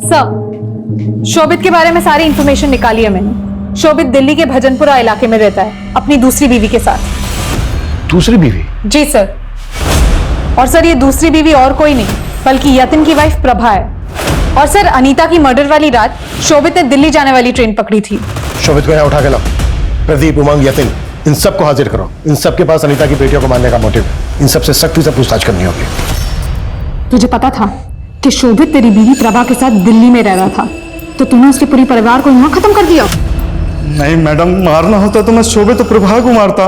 सर, शोभित के बारे में सारी इंफॉर्मेशन निकाली है मैंने। शोभित दिल्ली के भजनपुरा इलाके में रहता है अपनी दूसरी बीवी के साथ। दूसरी बीवी? जी सर। और सर ये दूसरी बीवी और कोई नहीं बल्कि यतिन की वाइफ प्रभा है। और सर अनीता की मर्डर वाली रात शोभित ने दिल्ली जाने वाली ट्रेन पकड़ी थी। शोभित को यहाँ उठा के लाओ। प्रदीप, उमंग, यतिन, इन सबको हाजिर करो। इन सबके पास अनीता की बेटियों को मारने का मोटिव है। इन सबसे सख्ती से पूछताछ करनी होगी। तुझे पता था कि शोभित तेरी बीवी प्रभा के साथ दिल्ली में रह रहा था, तो तूने उसके पूरे परिवार को यहाँ खत्म कर दिया? नहीं मैडम, मारना होता तो मैं शोभित तो प्रभा को मारता।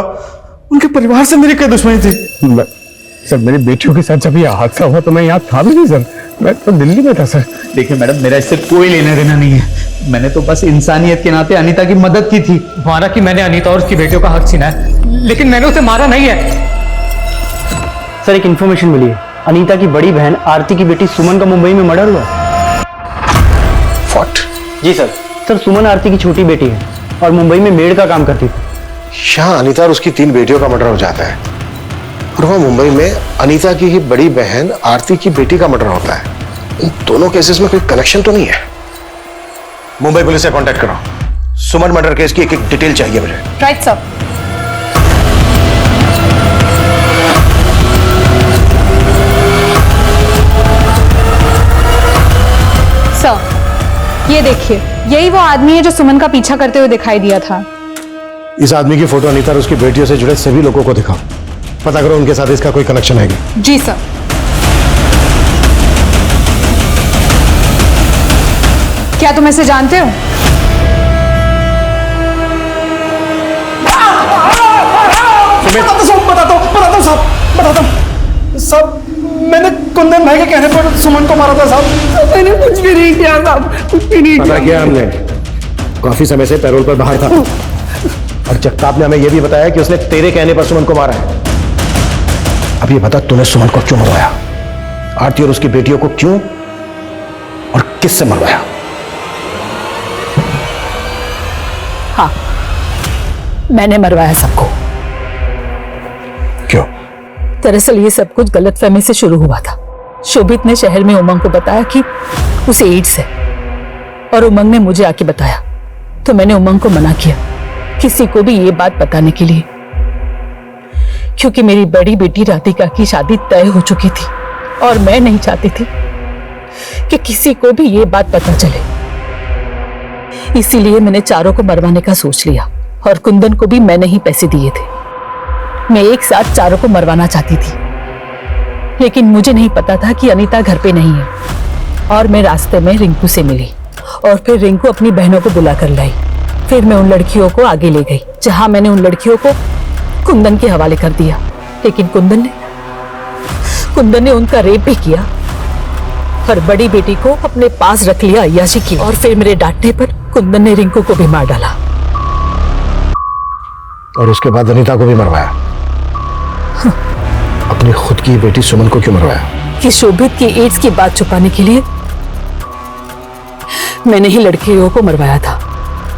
उनके परिवार से मेरी क्या दुश्मनी थी? सर मेरी बेटियों के साथ जब ये हादसा हुआ तो मैं यहाँ था भी नहीं सर, मैं तो दिल्ली में था सर। देखिए मैडम, मेरा इससे कोई लेना देना नहीं है। मैंने तो बस इंसानियत के नाते अनीता की मदद की थी। माना कि मैंने अनीता और उसकी बेटियों का हक छीना है, लेकिन मैंने उसे मारा नहीं है। सर एक इन्फॉर्मेशन मिली है, अनीता की बड़ी बहन आरती की बेटी सुमन का मुंबई में मर्डर हुआ। व्हाट? जी सर। सर सुमन आरती की छोटी बेटी है और मुंबई में मेड का काम करती थी। यहाँ अनीता और उसकी 3 बेटियों का मर्डर हो जाता है और वह मुंबई में अनीता की ही बड़ी बहन आरती की बेटी का मर्डर होता है। इन दोनों केसेस में कोई कनेक्शन तो नहीं है? मुंबई पुलिस से कांटेक्ट करो। सुमन मर्डर केस की एक डिटेल चाहिए मुझे। Right sir. सर ये देखिए, यही वो आदमी है जो सुमन का पीछा करते हुए दिखाई दिया था। इस आदमी की फोटो अनीता और उसकी बेटियों से जुड़े सभी लोगों को दिखाओ। पता करो उनके साथ इसका कोई कनेक्शन है क्या? जी सर। क्या तुम इसे जानते हो? बताता हूँ साहब, मैंने कुंदन भाई के कहने पर सुमन को मारा था साहब। मैंने कुछ भी नहीं किया साहब, कुछ भी नहीं पता किया हमने, काफी समय से पैरोल पर बाहर था और जगताप ने हमें यह भी बताया कि उसने तेरे कहने पर सुमन को मारा है। अब ये बता, तूने सुमन को क्यों मरवाया? आरती और उसकी बेटियों को क्यों और किससे मरवाया? हाँ, मैंने मरवाया सबको। क्यों? दरअसल ये सब कुछ गलतफहमी से शुरू हुआ था। शोभित ने शहर में उमंग को बताया कि उसे एड्स है और उमंग ने मुझे आके बताया, तो मैंने उमंग को मना किया किसी को भी ये बात बताने के लिए, क्योंकि मेरी बड़ी बेटी राधिका की शादी तय हो चुकी थी और मैं नहीं चाहती थी कि किसी को भी ये बात पता चले। इसीलिए मैंने चारों को मरवाने का सोच लिया और कुंदन को भी मैंने ही पैसे दिए थे। मैं एक साथ चारों को मरवाना चाहती थी, लेकिन मुझे नहीं पता था कि अनीता घर पे नहीं है। और मैं रास्ते में रिंकू से मिली और फिर रिंकू अपनी बहनों को बुला कर लाई। फिर मैं उन लड़कियों को आगे ले गई जहां मैंने उन लड़कियों को कुंदन के हवाले कर दिया, लेकिन कुंदन ने उनका रेप भी किया और बड़ी बेटी को अपने पास रख लिया अय्याशी की। और फिर मेरे डांटने पर कुंदन ने रिंकू को भी मार डाला और उसके बाद अनीता को भी मरवाया। अपनी खुद की बेटी सुमन को क्यों मरवाया? कि शोभित की एड्स की बात छुपाने के लिए मैंने ही लड़कियों को मरवाया था,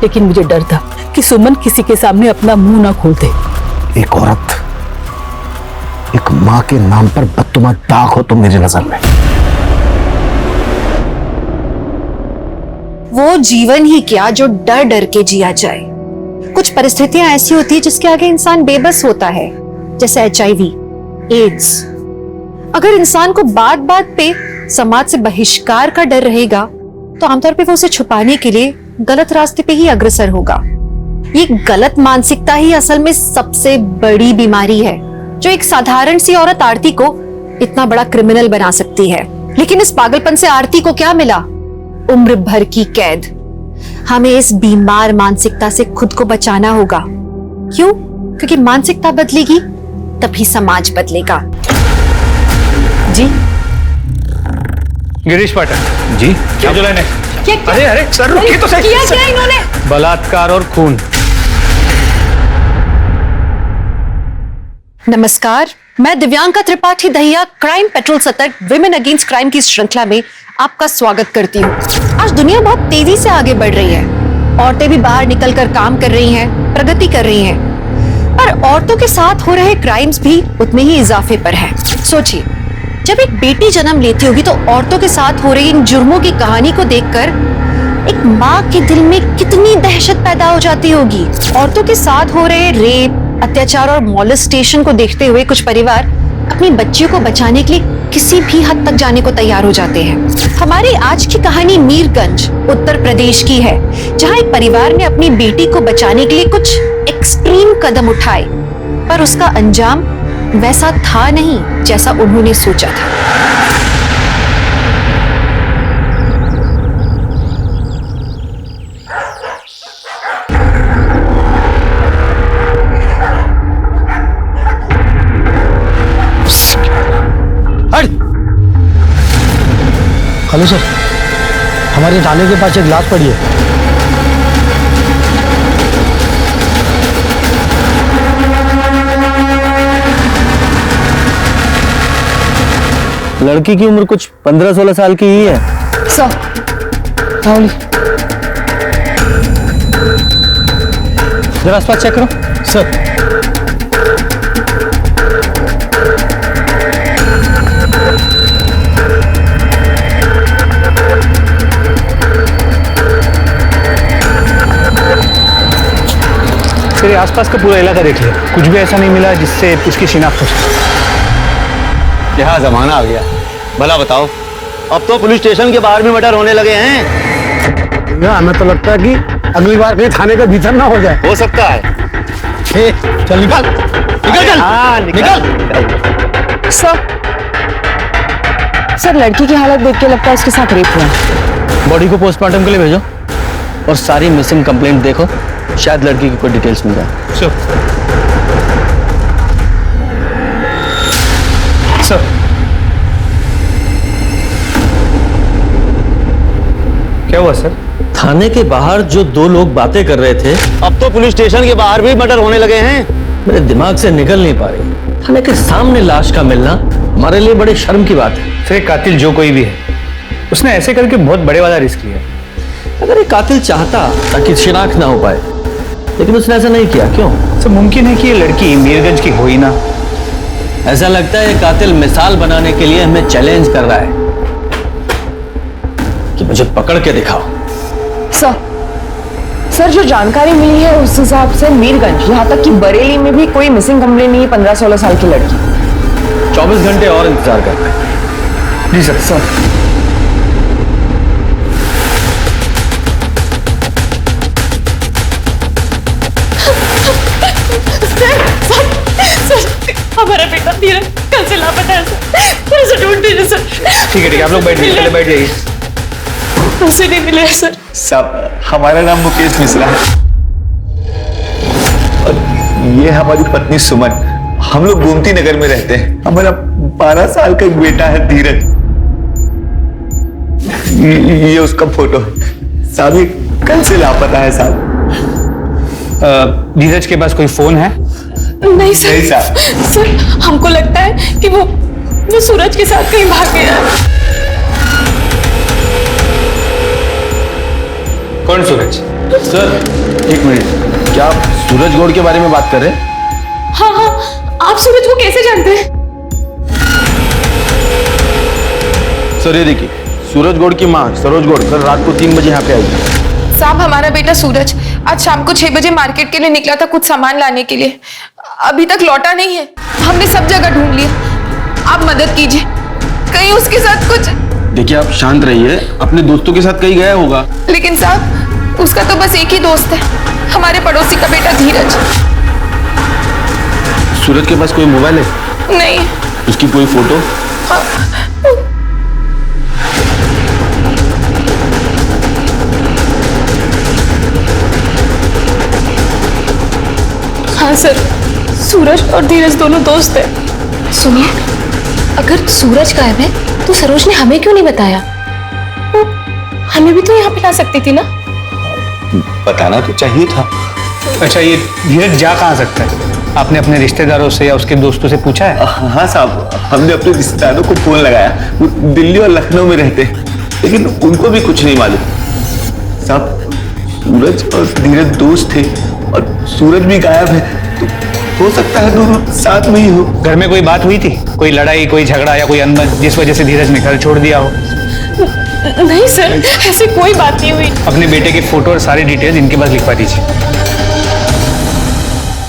लेकिन मुझे डर था कि सुमन किसी के सामने अपना मुंह ना खोल दे। एक औरत, एक मां के नाम पर बदतुमा दाग हो तुम मेरी नजर में। वो जीवन ही क्या जो डर डर के जिया जाए। कुछ परिस्थितियां ऐसी होती है जिसके आगे इंसान बेबस होता है, जैसे HIV, एड्स। अगर इंसान को बात बात पे समाज से बहिष्कार का डर रहेगा तो आमतौर पे वो उसे छुपाने के लिए गलत रास्ते पे ही अग्रसर होगा। ये गलत मानसिकता ही असल में सबसे बड़ी बीमारी है जो एक साधारण सी औरत आरती को इतना बड़ा क्रिमिनल बना सकती है। लेकिन इस पागलपन से आरती को क्या मिला? उम्र भर की कैद। हमें इस बीमार मानसिकता से खुद को बचाना होगा। क्यों? क्योंकि मानसिकता बदलेगी तभी समाज बदलेगा। जी गिरीश पाठक जी क्या जो लाइन है? अरे अरे सर रुकिए तो सही। किया क्या इन्होंने? बलात्कार और खून। नमस्कार, मैं दिव्यांका त्रिपाठी दहिया क्राइम पेट्रोल सतर्क विमेन अगेंस्ट क्राइम की श्रृंखला में आपका स्वागत करती हूँ। आज दुनिया बहुत तेजी से आगे बढ़ रही है। औरतें भी बाहर निकलकर काम कर रही हैं, प्रगति कर रही हैं, पर औरतों के साथ हो रहे क्राइम्स भी उतने ही इजाफे पर हैं। सोचिए, जब एक बेटी जन्म लेती होगी तो औरतों के साथ हो रही इन जुर्मों की कहानी को देखकर एक माँ के दिल में कितनी दहशत पैदा हो जाती होगी। औरतों के साथ हो रहे रेप, अत्याचार और मॉलेस्टेशन को देखते हुए कुछ परिवार अपनी बच्चियों को बचाने के लिए किसी भी हद तक जाने को तैयार हो जाते हैं। हमारी आज की कहानी मीरगंज, उत्तर प्रदेश की है, जहां एक परिवार ने अपनी बेटी को बचाने के लिए कुछ एक्सट्रीम कदम उठाए, पर उसका अंजाम वैसा था नहीं जैसा उन्होंने सोचा था। हेलो सर, हमारे थाने के पास एक लाश पड़ी है। लड़की की उम्र कुछ 15-16 साल की ही है। सर राहुल जरा आसपास चेक करो। सर तेरे आसपास का पूरा इलाका देख लिया, कुछ भी ऐसा नहीं मिला जिससे उसकी शिनाख्त हो सके। यहाँ जमाना आ गया। भला बताओ, अब तो पुलिस स्टेशन के बाहर भी मर्डर होने लगे हैं। हमें तो लगता है कि अगली बार कहीं थाने के भीतर ना हो जाए। हो सकता है। चल निकल निकल चल। हाँ निकल। सर लड़की की हालत देख के लगता है इसके साथ रेप हुआ। बॉडी को पोस्टमार्टम के लिए भेजो और सारी मिसिंग कंप्लेंट देखो, शायद लड़की की कोई डिटेल्स मिल जाए। सर क्या हुआ सर? थाने के बाहर जो दो लोग बातें कर रहे थे, अब तो पुलिस स्टेशन के बाहर भी मर्डर होने लगे हैं। मेरे दिमाग से निकल नहीं पा रही। थाने के सामने लाश का मिलना हमारे लिए बड़े शर्म की बात है। सर कातिल जो कोई भी है, उसने ऐसे करके बहुत बड़े वाला रिस्क लिया। अगर एक कातिल चाहता ताकि शिनाख्त ना हो पाए, लेकिन उसने ऐसा नहीं किया। क्यों? सर मुमकिन है कि ये लड़की मीरगंज की हो ही ना। ऐसा लगता है कातिल मिसाल बनाने के लिए हमें चैलेंज कर रहा है कि मुझे पकड़ के दिखाओ। सर जो जानकारी मिली है उस हिसाब से मीरगंज, यहाँ तक कि बरेली में भी कोई मिसिंग कंप्लेंट नहीं है 15-16 साल की लड़की। 24 घंटे और इंतजार करते हैं। जी सर। हमारा बेटा धीरज कल से लापता है सर। उसे ढूंढ दीजिए सर। ठीक है आप लोग बैठ जाइए, पहले बैठ जाइए। उसे नहीं मिले सर। साहब हमारा नाम मुकेश मिश्रा है और ये हमारी पत्नी सुमन। हम लोग गोमती नगर में रहते हैं। हमारा 12 साल का एक बेटा है धीरज। ये उसका फोटो है साहब, ये कल से लापता है साहब। धीरज के पास कोई फोन है? नहीं नहीं साहब। सर हमको लगता है कि वो वो सूरज के साथ कहीं भाग गया है। कौन सूरज? सर एक मिनट, क्या आप सूरज गौड़ के बारे में बात कर रहे हैं? हाँ हाँ, आप सूरज को कैसे जानते हैं? सर ये देखिए, सूरज गौड़ की माँ सरोज गौड़ कल रात को 3 बजे यहाँ पे आई। साहब, हमारा बेटा सूरज आज शाम को 6 बजे मार्केट के लिए निकला था कुछ सामान लाने के लिए। अभी तक लौटा नहीं है। हमने सब जगह ढूंढ लिया। आप मदद कीजिए, कहीं उसके साथ कुछ। देखिए आप शांत रहिए, अपने दोस्तों के साथ कहीं गया होगा। लेकिन साहब, उसका तो बस एक ही दोस्त है, हमारे पड़ोसी का बेटा धीरज। सूरज के पास कोई मोबाइल है? नहीं। उसकी कोई फोटो? हाँ सर, सूरज और धीरज दोनों दोस्त हैं। सुनिए, अगर सूरज गायब है तो सरोज ने हमें क्यों नहीं बताया? हमें भी तो यहाँ पे ला सकती थी ना। बताना तो चाहिए था। अच्छा, ये धीरज जा कहाँ सकता है? आपने अपने रिश्तेदारों से या उसके दोस्तों से पूछा है? हाँ साहब, हमने अपने रिश्तेदारों को फोन लगाया। वो दिल्ली और लखनऊ में रहते हैं, लेकिन उनको भी कुछ नहीं मालूम। साहब, सूरज और धीरज दोस्त थे और सूरज भी गायब है, तो हो सकता है दोनों साथ में ही हो। घर में कोई बात हुई थी? कोई लड़ाई, कोई झगड़ा या कोई अनबन जिस वजह से धीरज ने घर छोड़ दिया हो? नहीं सर, ऐसी कोई बात नहीं हुई। अपने बेटे की फोटो और सारी डिटेल्स इनके पास लिखवा दीजिए।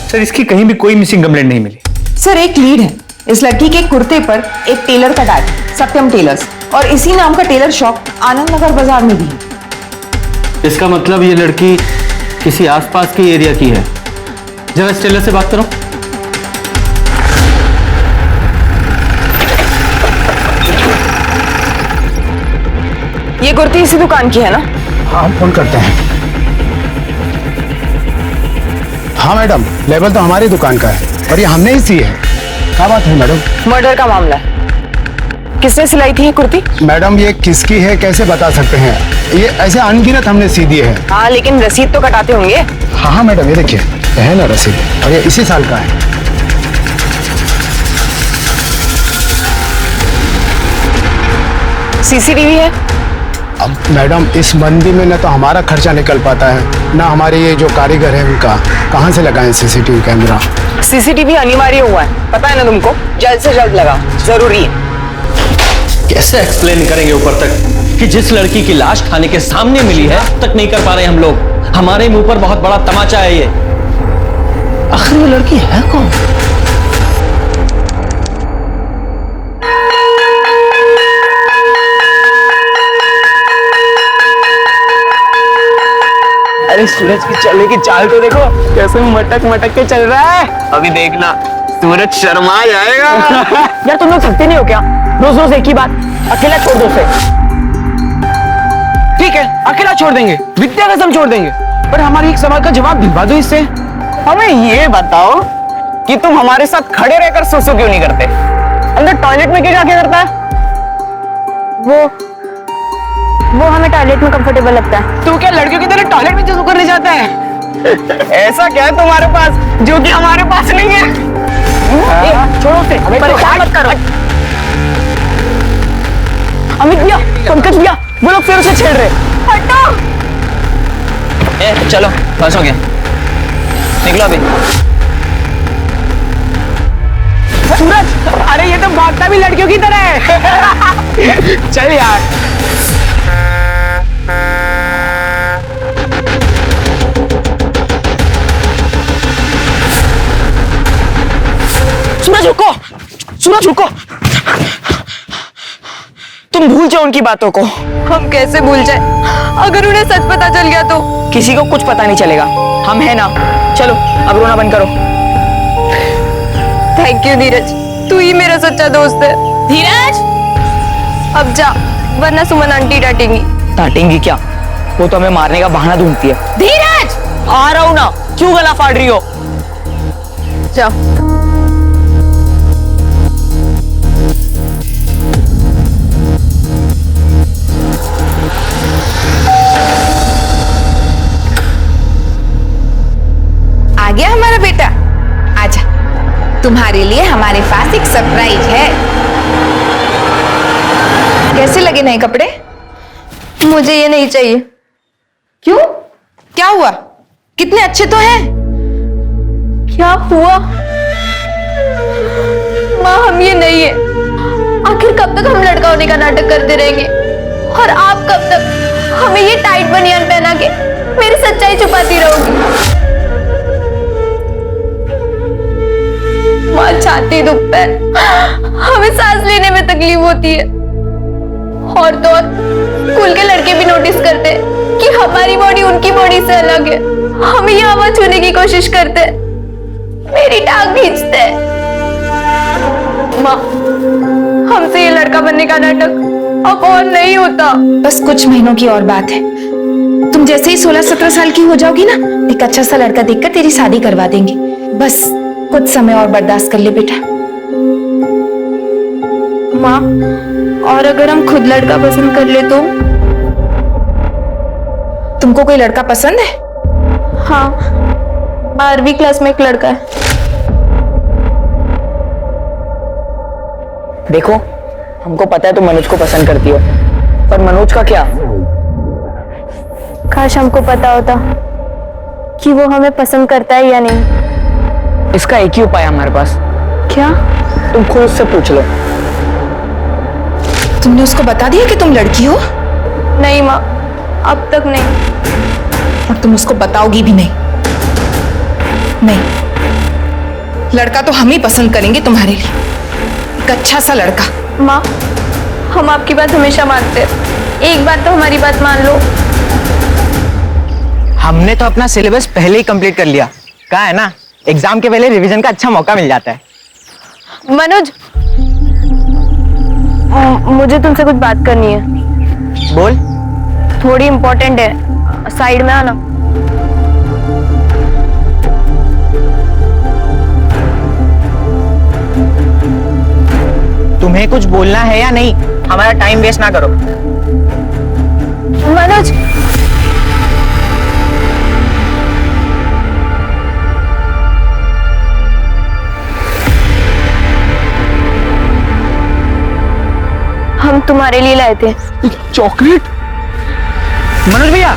सर, इसकी कहीं भी कोई मिसिंग कंप्लेंट नहीं मिली। सर, एक लीड है। इस लड़की के कुर्ते पर एक टेलर का टैग, सत्यम टेलर्स, और इसी नाम का टेलर शॉप आनंद नगर बाजार में भी है। इसका मतलब ये लड़की किसी आसपास के एरिया की है। जरा इस टेलर से बात करो। ये कुर्ती इसी दुकान की है ना? हाँ, हम फोन करते हैं। हाँ मैडम, लेबल तो हमारी दुकान का है और ये हमने ही सी है। क्या बात है मैडम? मर्डर का मामला है। किसने सिलाई थी ये कुर्ती? मैडम, ये किसकी है कैसे बता सकते हैं? ये ऐसे अनगिनत हमने सी दी है। हाँ, लेकिन रसीद तो कटाते होंगे। हाँ हाँ मैडम, ये देखिए है ना रसीद, और ये इसी साल का है। सीसीटीवी है? अब मैडम, इस मंदी में न तो हमारा खर्चा निकल पाता है, ना हमारे ये जो कारीगर है उनका। कहाँ से लगाएं सीसीटीवी कैमरा? सीसीटीवी अनिवार्य हुआ है, पता है ना तुमको? जल्द से जल्द लगाओ, जरूरी है। कैसे एक्सप्लेन करेंगे ऊपर तक कि जिस लड़की की लाश थाने के सामने मिली है अब तक नहीं कर पा रहे हम लोग। हमारे मुंह पर बहुत बड़ा तमाचा है ये। आखिर वो लड़की है कौन? अरे सूरज की चलने की चाल तो देखो, कैसे मटक मटक के चल रहा है। अभी देखना, सूरज शर्मा जाएगा। यार तुम लोग थकते नहीं हो क्या? रोज रोज एक ही बात। अकेला छोड़ दो उसे। ठीक है, अकेला छोड़ देंगे, विद्या कसम छोड़ देंगे, पर हमारी एक सवाल का जवाब दिलवा दो इससे। हमें ये बताओ कि तुम हमारे साथ खड़े रहकर सोसो क्यों नहीं करते? अंदर टॉयलेट में क्यों जाके करता है? वो हमें टॉयलेट में कंफर्टेबल लगता है। तू क्या लड़कियों की तरह टॉयलेट में जो करने जाता है? ऐसा क्या है तुम्हारे पास जो कि हमारे पास नहीं है? छोड़ो उसे, परेशान मत करो। अमित भैया, पंकज भैया, वो लोग फिर उसे छेड़ रहे। हटो। चलो, बस हो गया, निकलो अभी। सूरज, अरे ये तो भागता भी लड़कियों की तरह है। चल यार। सूरज रुको, सूरज रुको। तुम भूल जाओ उनकी बातों को। हम कैसे भूल जाए? अगर उन्हें सच पता चल गया तो? किसी को कुछ पता नहीं चलेगा, हम है ना। चलो अब रोना बंद करो। थैंक यू धीरज, तू ही मेरा सच्चा दोस्त है। धीरज, अब जा, वरना सुमन आंटी डांटेंगी। डांटेंगी क्या? वो तो हमें मारने का बहाना ढूंढती है। धीरज, आ रहा हूं ना, क्यों गला फाड़ रही हो? जाओ। आ गया हमारा बेटा, आजा। तुम्हारे लिए हमारे पास एक सरप्राइज है। लाएंगे नए कपड़े? मुझे ये नहीं चाहिए। क्यों? क्या हुआ? कितने अच्छे तो हैं। क्या हुआ? माँ हम ये नहीं है। आखिर कब तक हम लड़का होने का नाटक करते रहेंगे? और आप कब तक हमें ये टाइट बनियान पहना के मेरी सच्चाई छुपाती रहोगी? माँ छाती दुखता है, हमें सांस लेने में तकलीफ होती है। और तो और स्कूल के लड़के भी नोटिस करते हैं कि हमारी बॉडी उनकी बॉडी से अलग है। हमें ये हवा छूने की कोशिश करते हैं, मेरी टांग खींचते हैं। माँ हमसे ये लड़का बनने का नाटक अब और नहीं होता। बस कुछ महीनों की और बात है। तुम जैसे ही 16-17 साल की हो जाओगी ना, एक अच्छा सा लड़का देखकर तेरी शादी करवा देंगे। बस कुछ समय और बर्दाश्त कर ले बेटा। माँ और अगर हम खुद लड़का पसंद कर ले तो? तुमको कोई लड़का पसंद है? हाँ, 12वीं क्लास में एक लड़का है। देखो, हमको पता है तुम मनोज को पसंद करती हो, पर मनोज का क्या? काश हमको पता होता कि वो हमें पसंद करता है या नहीं। इसका एक ही उपाय है हमारे पास। क्या? तुम खुद उससे पूछ लो। तुमने उसको बता दिया कि तुम लड़की हो? नहीं माँ, अब तक नहीं। और तुम उसको बताओगी भी नहीं? नहीं, लड़का तो हम ही पसंद करेंगे तुम्हारे लिए, एक अच्छा सा लड़का। माँ हम आपकी बात हमेशा मानते हैं, एक बार तो हमारी बात मान लो। हमने तो अपना सिलेबस पहले ही कंप्लीट कर लिया। कहा है ना, एग्जाम के पहले रिवीजन का अच्छा मौका मिल जाता है। मनोज, मुझे तुमसे कुछ बात करनी है। बोल। थोड़ी इम्पोर्टेंट है, साइड में आना। तुम्हें कुछ बोलना है या नहीं? हमारा टाइम वेस्ट ना करो। मनोज, हम तुम्हारे लिए लाए थे चॉकलेट। मनोज भैया,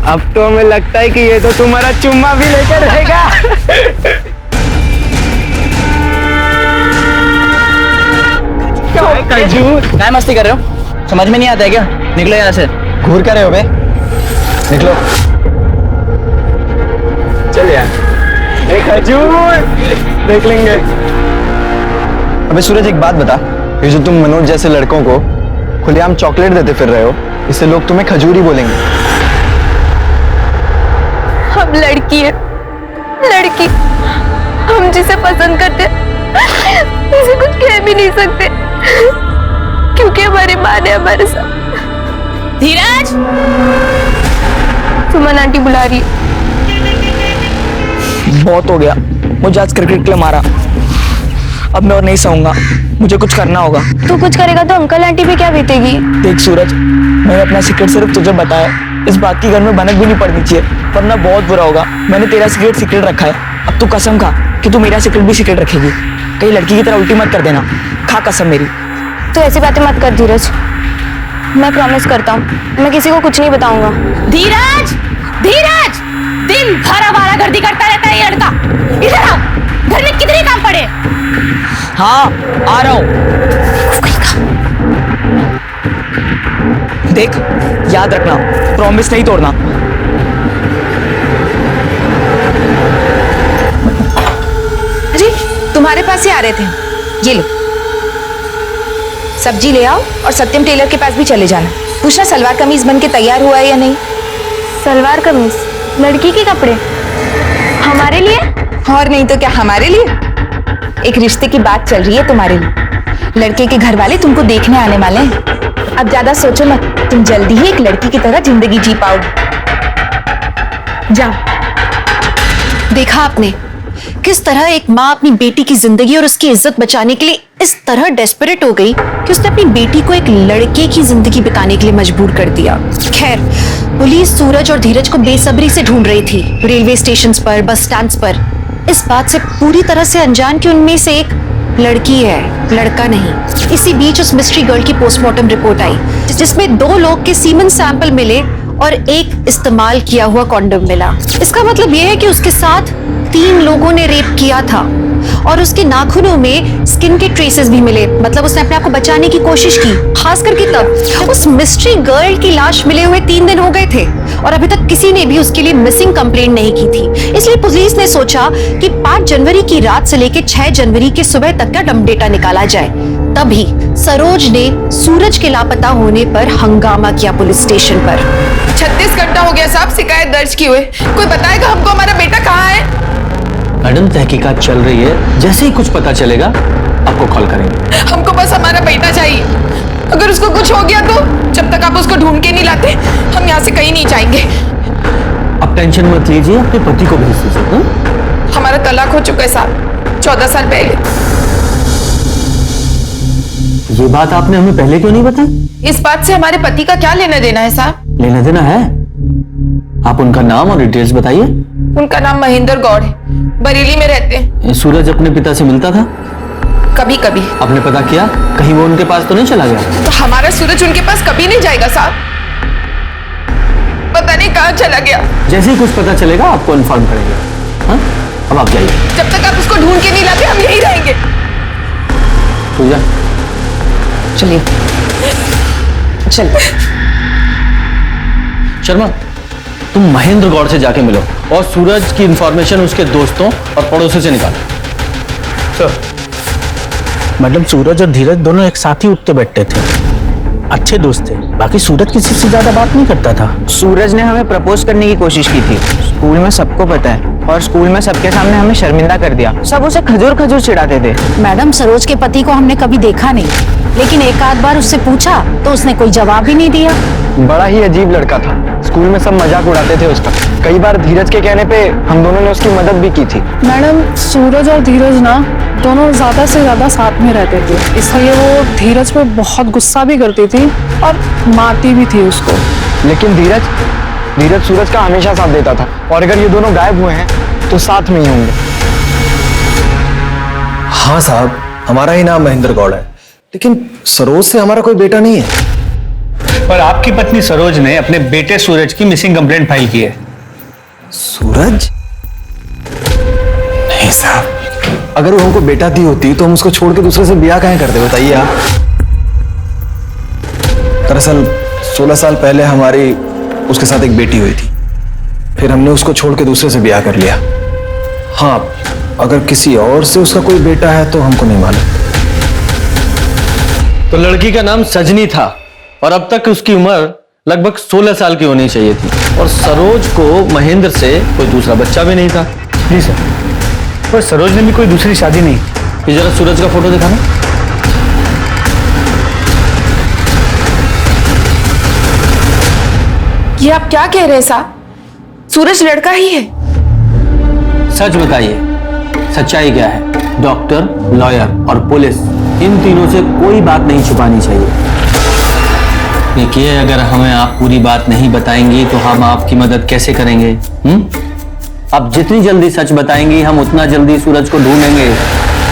अब तो हमें लगता है कि ये तो तुम्हारा चुम्मा भी लेकर रहेगा। क्या मस्ती कर रहे हो? समझ में नहीं आता है क्या? निकलो यहाँ से। घूर कर रहे हो बे? निकलो। चल यार, एक खजूर देख लेंगे। अबे सूरज, एक बात बता, ये जो तुम मनोज जैसे लड़कों को खुलेआम चॉकलेट देते फिर रहे हो, इससे लोग तुम्हें खजूरी बोलेंगे। हम लड़की है, लड़की। हम जिसे पसंद करते उसे कुछ कह भी नहीं सकते, क्योंकि हमारी माँ ने हमारे साथ। धीरज, सुमन आंटी बुला रही है। बहुत हो गया, मुझे आज क्रिकेट के लिए मारा। अब मैं और नहीं सहूंगा, मुझे कुछ करना होगा। तू कुछ करेगा तो अंकल आंटी पे क्या बीतेगी? देख सूरज, मैंने अपना सीक्रेट सिर्फ तुझे बताया, इस बात की घर में भनक भी नहीं पड़नी चाहिए, वरना बहुत बुरा होगा। मैंने तेरा सीक्रेट रखा है, अब तू कसम खा कि तू मेरा सीक्रेट भी सीक्रेट रखेगी। कहीं लड़की की तरह उल्टी मत कर देना, खा कसम मेरी। तू ऐसी बातें मत कर धीरज, मैं प्रॉमिस करता हूँ मैं किसी को कुछ नहीं बताऊंगा। धीरज, धीरज, दिन भर आवारागर्दी करता रहता है ये लड़का। इधर आओ, घर में कितने काम पड़े? हाँ आ रहा हूँ। देख, याद रखना, प्रॉमिस नहीं तोड़ना। अरे तुम्हारे पास ही आ रहे थे, ये लो सब्जी ले आओ और सत्यम टेलर के पास भी चले जाना। पूछना सलवार कमीज बन के तैयार हुआ है या नहीं। सलवार कमीज? लड़की के कपड़े हमारे लिए? और नहीं तो क्या, हमारे लिए। एक रिश्ते की बात चल रही है तुम्हारे लिए, लड़के के घर वाले तुमको देखने आने वाले हैं। अब ज्यादा सोचो मत, तुम जल्दी ही एक लड़की की तरह जिंदगी जी पाओगे। जाओ। देखा आपने किस तरह एक माँ अपनी बेटी की जिंदगी और उसकी इज्जत बचाने के लिए इस तरह डेस्परेट हो गई कि उसने अपनी बेटी को एक लड़के की जिंदगी बिताने के लिए मजबूर कर दिया। खैर, पुलिस सूरज और धीरज को बेसब्री से ढूंढ रही थी, रेलवे स्टेशंस पर, बस स्टैंड्स पर, इस बात से पूरी तरह से अनजान कि उनमें से एक लड़की है, लड़का नहीं। इसी बीच उस मिस्ट्री गर्ल की पोस्टमार्टम रिपोर्ट आई जिसमें 2 लोग के सीमन सैंपल मिले और एक इस्तेमाल किया हुआ कॉन्डम मिला। इसका मतलब यह है कि उसके साथ 3 लोगों ने रेप किया था और उसके नाखूनों में स्किन के ट्रेसेस भी मिले। मतलब उसने अपने आप को बचाने की कोशिश की, खास करके तब उस मिस्ट्री गर्ल की लाश मिले हुए 3 दिन हो गए थे और अभी तक किसी ने भी उसके लिए मिसिंग कंप्लेंट नहीं की थी। इसलिए पुलिस ने सोचा कि 5 जनवरी की रात से लेकर 6 जनवरी के सुबह तक का डम डेटा निकाला जाए। तभी सरोज ने सूरज के लापता होने पर हंगामा किया पुलिस स्टेशन पर। 36 घंटा हो गया साहब शिकायत दर्ज किए हुए, कोई बताएगा हमको हमारा बेटा कहाँ है? मैडम तहकीकात चल रही है, जैसे ही कुछ पता चलेगा आपको कॉल करेंगे। हमको बस हमारा बेटा चाहिए। अगर उसको कुछ हो गया तो जब तक आप उसको ढूंढ के नहीं लाते हम यहाँ से कहीं नहीं जाएंगे। आप टेंशन मत लीजिए, अपने पति को भेज दीजिए। हमारा तलाक हो चुका है साहब 14 साल पहले। ये बात आपने हमें पहले क्यों नहीं बताई? इस बात से हमारे पति का क्या लेना देना है साहब? लेना देना है? आप उनका नाम और डिटेल्स बताइए। उनका नाम महेंद्र गौड़ है, बरेली में रहते हैं। सूरज अपने पिता से मिलता था? कभी कभी। आपने पता किया कहीं वो उनके पास तो नहीं चला गया? तो हमारा सूरज उनके पास कभी नहीं जाएगा साहब, पता नहीं कहाँ चला गया। जैसे ही कुछ पता चलेगा आपको इन्फॉर्म करेंगे। हाँ? अब आप जाइए। जब तक आप उसको ढूंढ के नहीं लाते हम यहीं रहेंगे। पूजा चलिए चलिए। शर्मा तुम महेंद्र गौड़ से जाके मिलो और सूरज की इंफॉर्मेशन उसके दोस्तों और पड़ोसियों से निकालो। सर, मैडम सूरज और धीरज दोनों एक साथ ही उठते बैठते थे, अच्छे दोस्त थे। बाकी सूरज किसी से ज्यादा बात नहीं करता था। सूरज ने हमें प्रपोज करने की कोशिश की थी, स्कूल में सबको पता है, और स्कूल में सबके सामने हमें शर्मिंदा कर दिया। सब उसे खजूर खजूर चिढ़ाते थे। मैडम सरोज के पति को हमने कभी देखा नहीं, लेकिन एक आध बार उससे पूछा तो उसने कोई जवाब ही नहीं दिया। बड़ा ही अजीब लड़का था, स्कूल में सब मजाक उड़ाते थे उसका। कई बार धीरज के कहने पे हम दोनों ने उसकी मदद भी की थी। मैडम सूरज और धीरज ना दोनों ज्यादा से ज्यादा साथ में रहते थे, इसलिए वो धीरज पे बहुत गुस्सा भी करती थी और मारती भी थी उसको। लेकिन धीरज सूरज का हमेशा साथ देता था, और अगर ये दोनों गायब हुए हैं तो साथ में ही होंगे। हाँ साहब, हमारा ही नाम महेंद्र गौड़ है, लेकिन सरोज से हमारा कोई बेटा नहीं है। पर आपकी पत्नी सरोज ने अपने बेटे सूरज की मिसिंग कंप्लेंट फाइल की है। सूरज? नहीं साहब, अगर वो हमको बेटा दी होती तो हम उसको छोड़ के दूसरे से ब्याह काहे करते, बताइए आप। दरअसल 16 साल पहले हमारी उसके साथ एक बेटी हुई थी, फिर हमने उसको छोड़ के दूसरे से ब्याह कर लिया। हाँ, अगर किसी और से उसका कोई बेटा है तो हमको नहीं मालूम। तो लड़की का नाम सजनी था और अब तक उसकी उम्र लगभग 16 साल की होनी चाहिए थी, और सरोज को महेंद्र से कोई दूसरा बच्चा भी नहीं था। जी सर, पर सरोज ने भी कोई दूसरी शादी नहीं। ये जरा सूरज का फोटो दिखाना। ये आप क्या कह रहे हैं साहब? सूरज लड़का ही है। सच बताइए, सच्चाई क्या है? डॉक्टर, लॉयर और पुलिस, इन तीनों से कोई बात नहीं छुपानी चाहिए। देखिए, अगर हमें आप पूरी बात नहीं बताएंगी तो हम आपकी मदद कैसे करेंगे? आप जितनी जल्दी सच बताएंगी हम उतना जल्दी सूरज को ढूंढेंगे।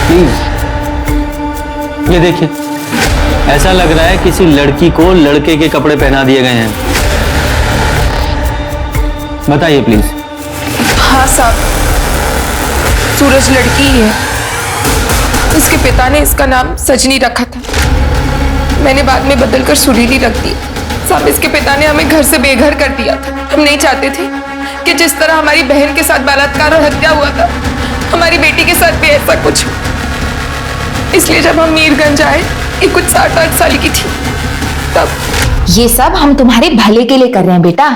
प्लीज। ये देखिए, ऐसा लग रहा है किसी लड़की को लड़के के कपड़े पहना दिए गए हैं। बताइए प्लीज। हाँ साहब, सूरज लड़की ही है। इसके पिता ने इसका नाम सजनी रखा था, मैंने बाद में बदलकर सुरीली रख दी। साहब, इसके पिता ने हमें घर से बेघर कर दिया था। हम नहीं चाहते थे कि जिस तरह हमारी बहन के साथ बलात्कार और हत्या हुआ था हमारी बेटी के साथ भी ऐसा कुछ हो। इसलिए जब हम मीरगंज आए, ये कुछ 7-8 साल की थी तब। ये सब हम तुम्हारे भले के लिए कर रहे हैं बेटा।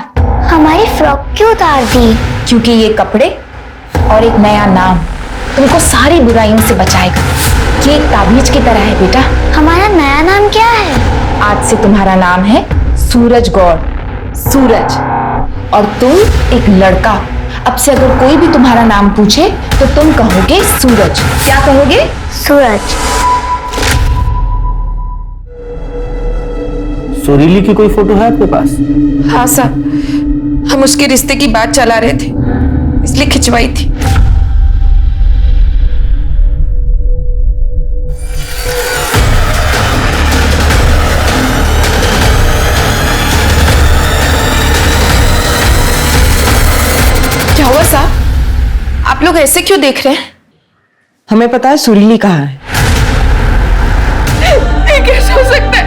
हमारी फ्रॉक क्यों उतार दी? क्योंकि ये कपड़े और एक नया नाम तुमको सारी बुराइयों से बचाएगा। ये एक ताबीज की तरह है बेटा। हमारा नया नाम क्या है? आज से तुम्हारा नाम है सूरज गौड़, सूरज, और तुम एक लड़का। अब से अगर कोई भी तुम्हारा नाम पूछे तो तुम कहोगे सूरज। क्या कहोगे? सूरज। सुरीली की कोई फोटो है आपके पास? हाँ साहब, हम उसके रिश्ते की बात चला रहे थे इसलिए खिंचवाई थी। आप लोग ऐसे क्यों देख रहे हैं? हमें पता है सुरीली कहाँ है। ये कैसे हो सकता है?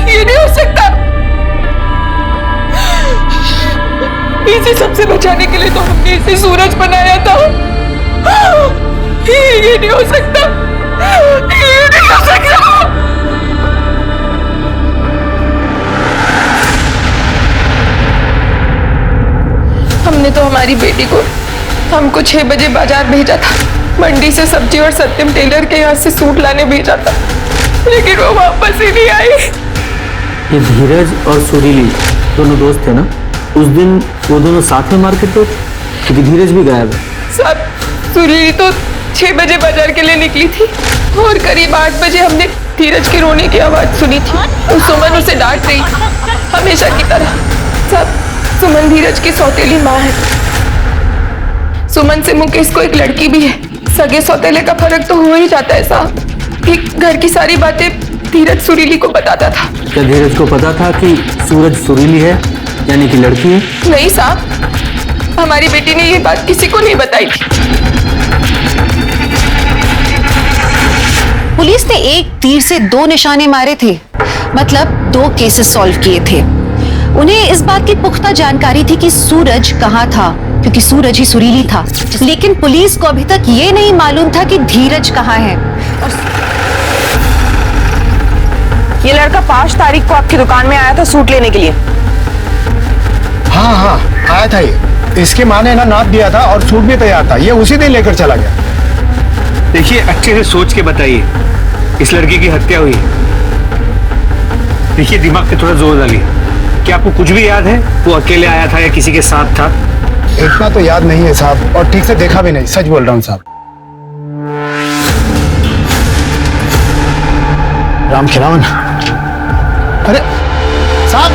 ये नहीं हो सकता। इसे सबसे बचाने के लिए तो हमने इसे सूरज बनाया था। ये नहीं हो सकता। ये नहीं हो सकता। हमने तो हमारी बेटी को हमको 6 बजे बाजार भेजा था। मंडी से सब्जी और सत्यम टेलर के यहाँ से सूट लाने भेजा था, लेकिन वो वापस ही नहीं आई। ये धीरज और सुरीली दोनों दोस्त थे ना? उस दिन वो दोनों साथ में मार्केट पे थे, क्योंकि धीरज भी गायब है। सब सुरीली तो 6 बजे बाजार के लिए निकली थी और करीब 8 बजे हमने धीरज के रोने की आवाज सुनी थी और सुमन उसे डांट रही थी, हमेशा की तरह। सब सुमन धीरज की सौतेली माँ है। सुमन से मुकेश को एक लड़की भी है। सगे सौतेले का फर्क तो हो ही जाता है साहब। एक घर की सारी बातें धीरज सुरीली को बताता था। क्या धीरज को पता था कि सूरज सुरीली है, यानी कि लड़की है? नहीं साहब, हमारी बेटी ने ये बात किसी को नहीं बताई थी। पुलिस ने एक तीर से 2 निशाने मारे थे, मतलब 2 केसेस सॉल्व किए थे। उन्हें इस बात की पुख्ता जानकारी थी कि सूरज कहाँ था, क्योंकि सूरज ही सुरीली था। लेकिन पुलिस को अभी तक ये नहीं मालूम था कि धीरज कहाँ है। ये लड़का 5 तारीख को आपकी दुकान में आया था सूट लेने के लिए। हाँ हाँ आया था ये। इसके माँ ने ना नाप दिया था और सूट भी तैयार था। ये उसी दिन लेकर चला गया। देखिए अच्छे से सोच के बताइए, इस लड़की की हत्या हुई। देखिए दिमाग पे थोड़ा जोर डालिए। क्या आपको कुछ भी याद है? वो अकेले आया था या किसी के साथ था? इतना तो याद नहीं है साहब, और ठीक से देखा भी नहीं। सच बोल रहा हूँ साहब। राम खिलावन। अरे साहब,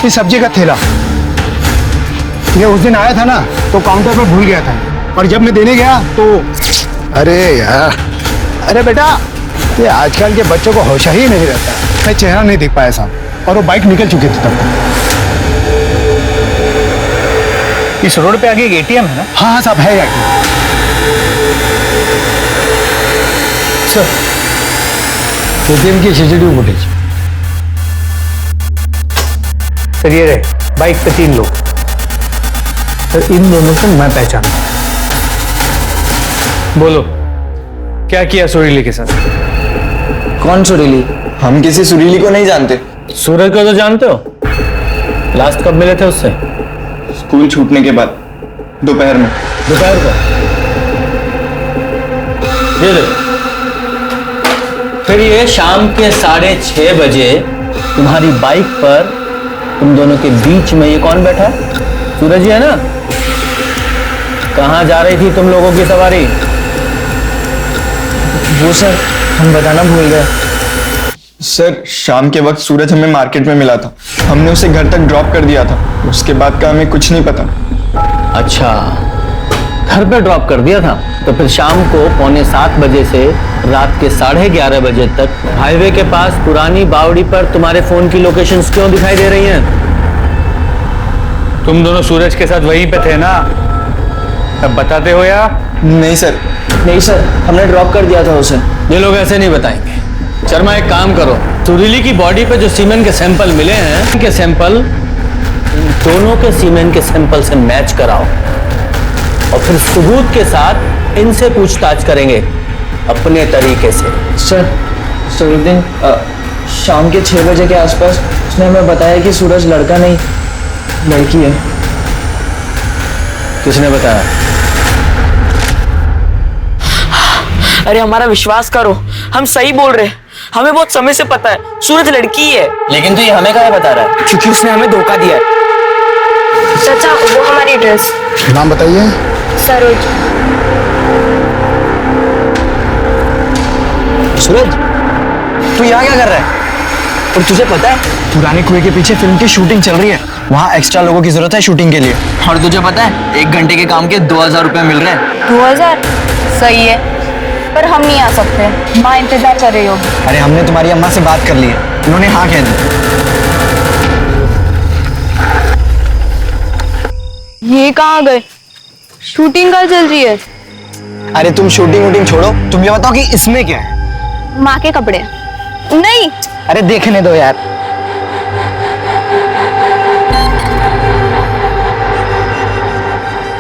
ये सब्जी का थैला ये उस दिन आया था ना, तो काउंटर पर भूल गया था, और जब मैं देने गया तो अरे यार, अरे बेटा, ये आजकल के बच्चों को होश ही नहीं रहता। मैं चेहरा नहीं देख पाया साहब, और वो बाइक निकल चुकी थी तब तक। इस रोड पे आगे एक एटीएम है ना? हाँ हाँ साहब, है ATM। सर, ATM की CCTV फुटेज। सर ये रहे, बाइक पे 3 लोग। सर इन दोनों को मैं पहचानता हूं। बोलो, क्या किया सुरीली के साथ? कौन सुरीली? हम किसी सुरीली को नहीं जानते। सूरज को तो जानते हो? लास्ट कब मिले थे उससे? स्कूल छूटने के बाद, दोपहर में। दोपहर को? ये देखो, फिर ये शाम के 6:30 बजे तुम्हारी बाइक पर तुम दोनों के बीच में ये कौन बैठा है? सूरज ही है ना? कहाँ जा रही थी तुम लोगों की सवारी? वो सर हम बताना भूल गए। सर शाम के वक्त सूरज हमें मार्केट में मिला था। हमने उसे घर तक ड्रॉप कर दिया था। उसके बाद का हमें कुछ नहीं पता। अच्छा, घर पे ड्रॉप कर दिया था। तो फिर शाम को 6:45 बजे से रात के 11:30 बजे तक हाईवे के पास पुरानी बावड़ी पर तुम्हारे फोन की लोकेशंस क्यों दिखाई दे रही हैं? तुम दोनों सूरज के साथ वहीं पे थे ना? अब बताते हो या? नहीं सर, नहीं सर, हमने ड्रॉप कर दिया था उसे। ये लोग ऐसे नहीं बताएंगे। शर्मा एक काम करो, सुरीली की बॉडी पे जो सीमेंट के सैंपल मिले हैं, इनके सैंपल दोनों के सीमेंट के सैंपल से मैच कराओ और फिर सबूत के साथ इनसे पूछताछ करेंगे अपने तरीके से। सर उस दिन शाम के 6 बजे के आसपास उसने हमें बताया कि सूरज लड़का नहीं लड़की है। किसने बताया? अरे हमारा विश्वास करो, हम सही बोल रहे हैं। हमें बहुत समय से पता है सूरज लड़की है। लेकिन तो ये हमें क्या बता रहा है? क्योंकि उसने हमें धोखा दिया है। चाचा वो हमारी ड्रेस। नाम बताइए। सरोज। सूरज तू यहाँ क्या कर रहा है? और तुझे पता है पुराने कुएं के पीछे फिल्म की शूटिंग चल रही है। वहाँ एक्स्ट्रा लोगों की जरूरत है शूटिंग के लिए। और तुझे पता है 1 घंटे के काम के 2000 रुपए मिल रहे हैं। 2000 सही है, पर हम नहीं आ सकते। माँ इंतजार कर रही होगी। अरे हमने तुम्हारी अम्मा से बात कर ली है, उन्होंने हाँ कह दी। ये कहाँ गए? शूटिंग कहाँ चल रही है? अरे तुम शूटिंग वूटिंग छोड़ो, तुम ये बताओ कि इसमें क्या है? माँ के कपड़े। नहीं। अरे देखने दो यार।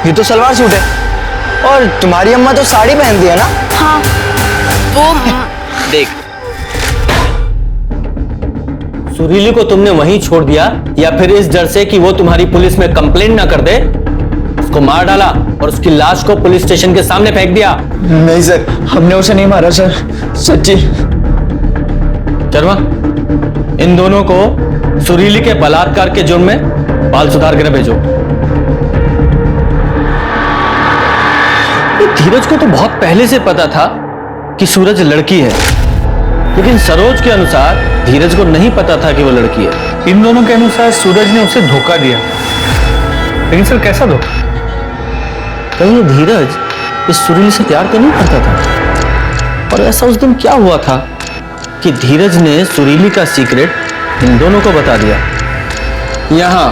ये तो सलवार सूट है और तुम्हारी अम्मा तो साड़ी पहनती है ना? हाँ वो देख, सुरीली को तुमने वहीं छोड़ दिया या फिर इस डर से कि वो तुम्हारी पुलिस में कंप्लेंट ना कर दे उसको मार डाला और उसकी लाश को पुलिस स्टेशन के सामने फेंक दिया? नहीं सर, हमने उसे नहीं मारा सर, सच्ची। शर्मा, इन दोनों को सुरीली के बलात्कार के जुर्म में बाल सुधार गृह भेजो। धीरज को तो बहुत पहले से पता था कि सूरज लड़की है, लेकिन सरोज के अनुसार धीरज को नहीं पता था कि वो लड़की है। इन दोनों के अनुसार सूरज ने उसे धोखा दिया, लेकिन सर कैसा धोखा? कहीं धीरज इस सुरीली से प्यार तो नहीं करता था? और ऐसा उस दिन क्या हुआ था कि धीरज ने सुरीली का सीक्रेट इन दोनों को बता दिया? यहाँ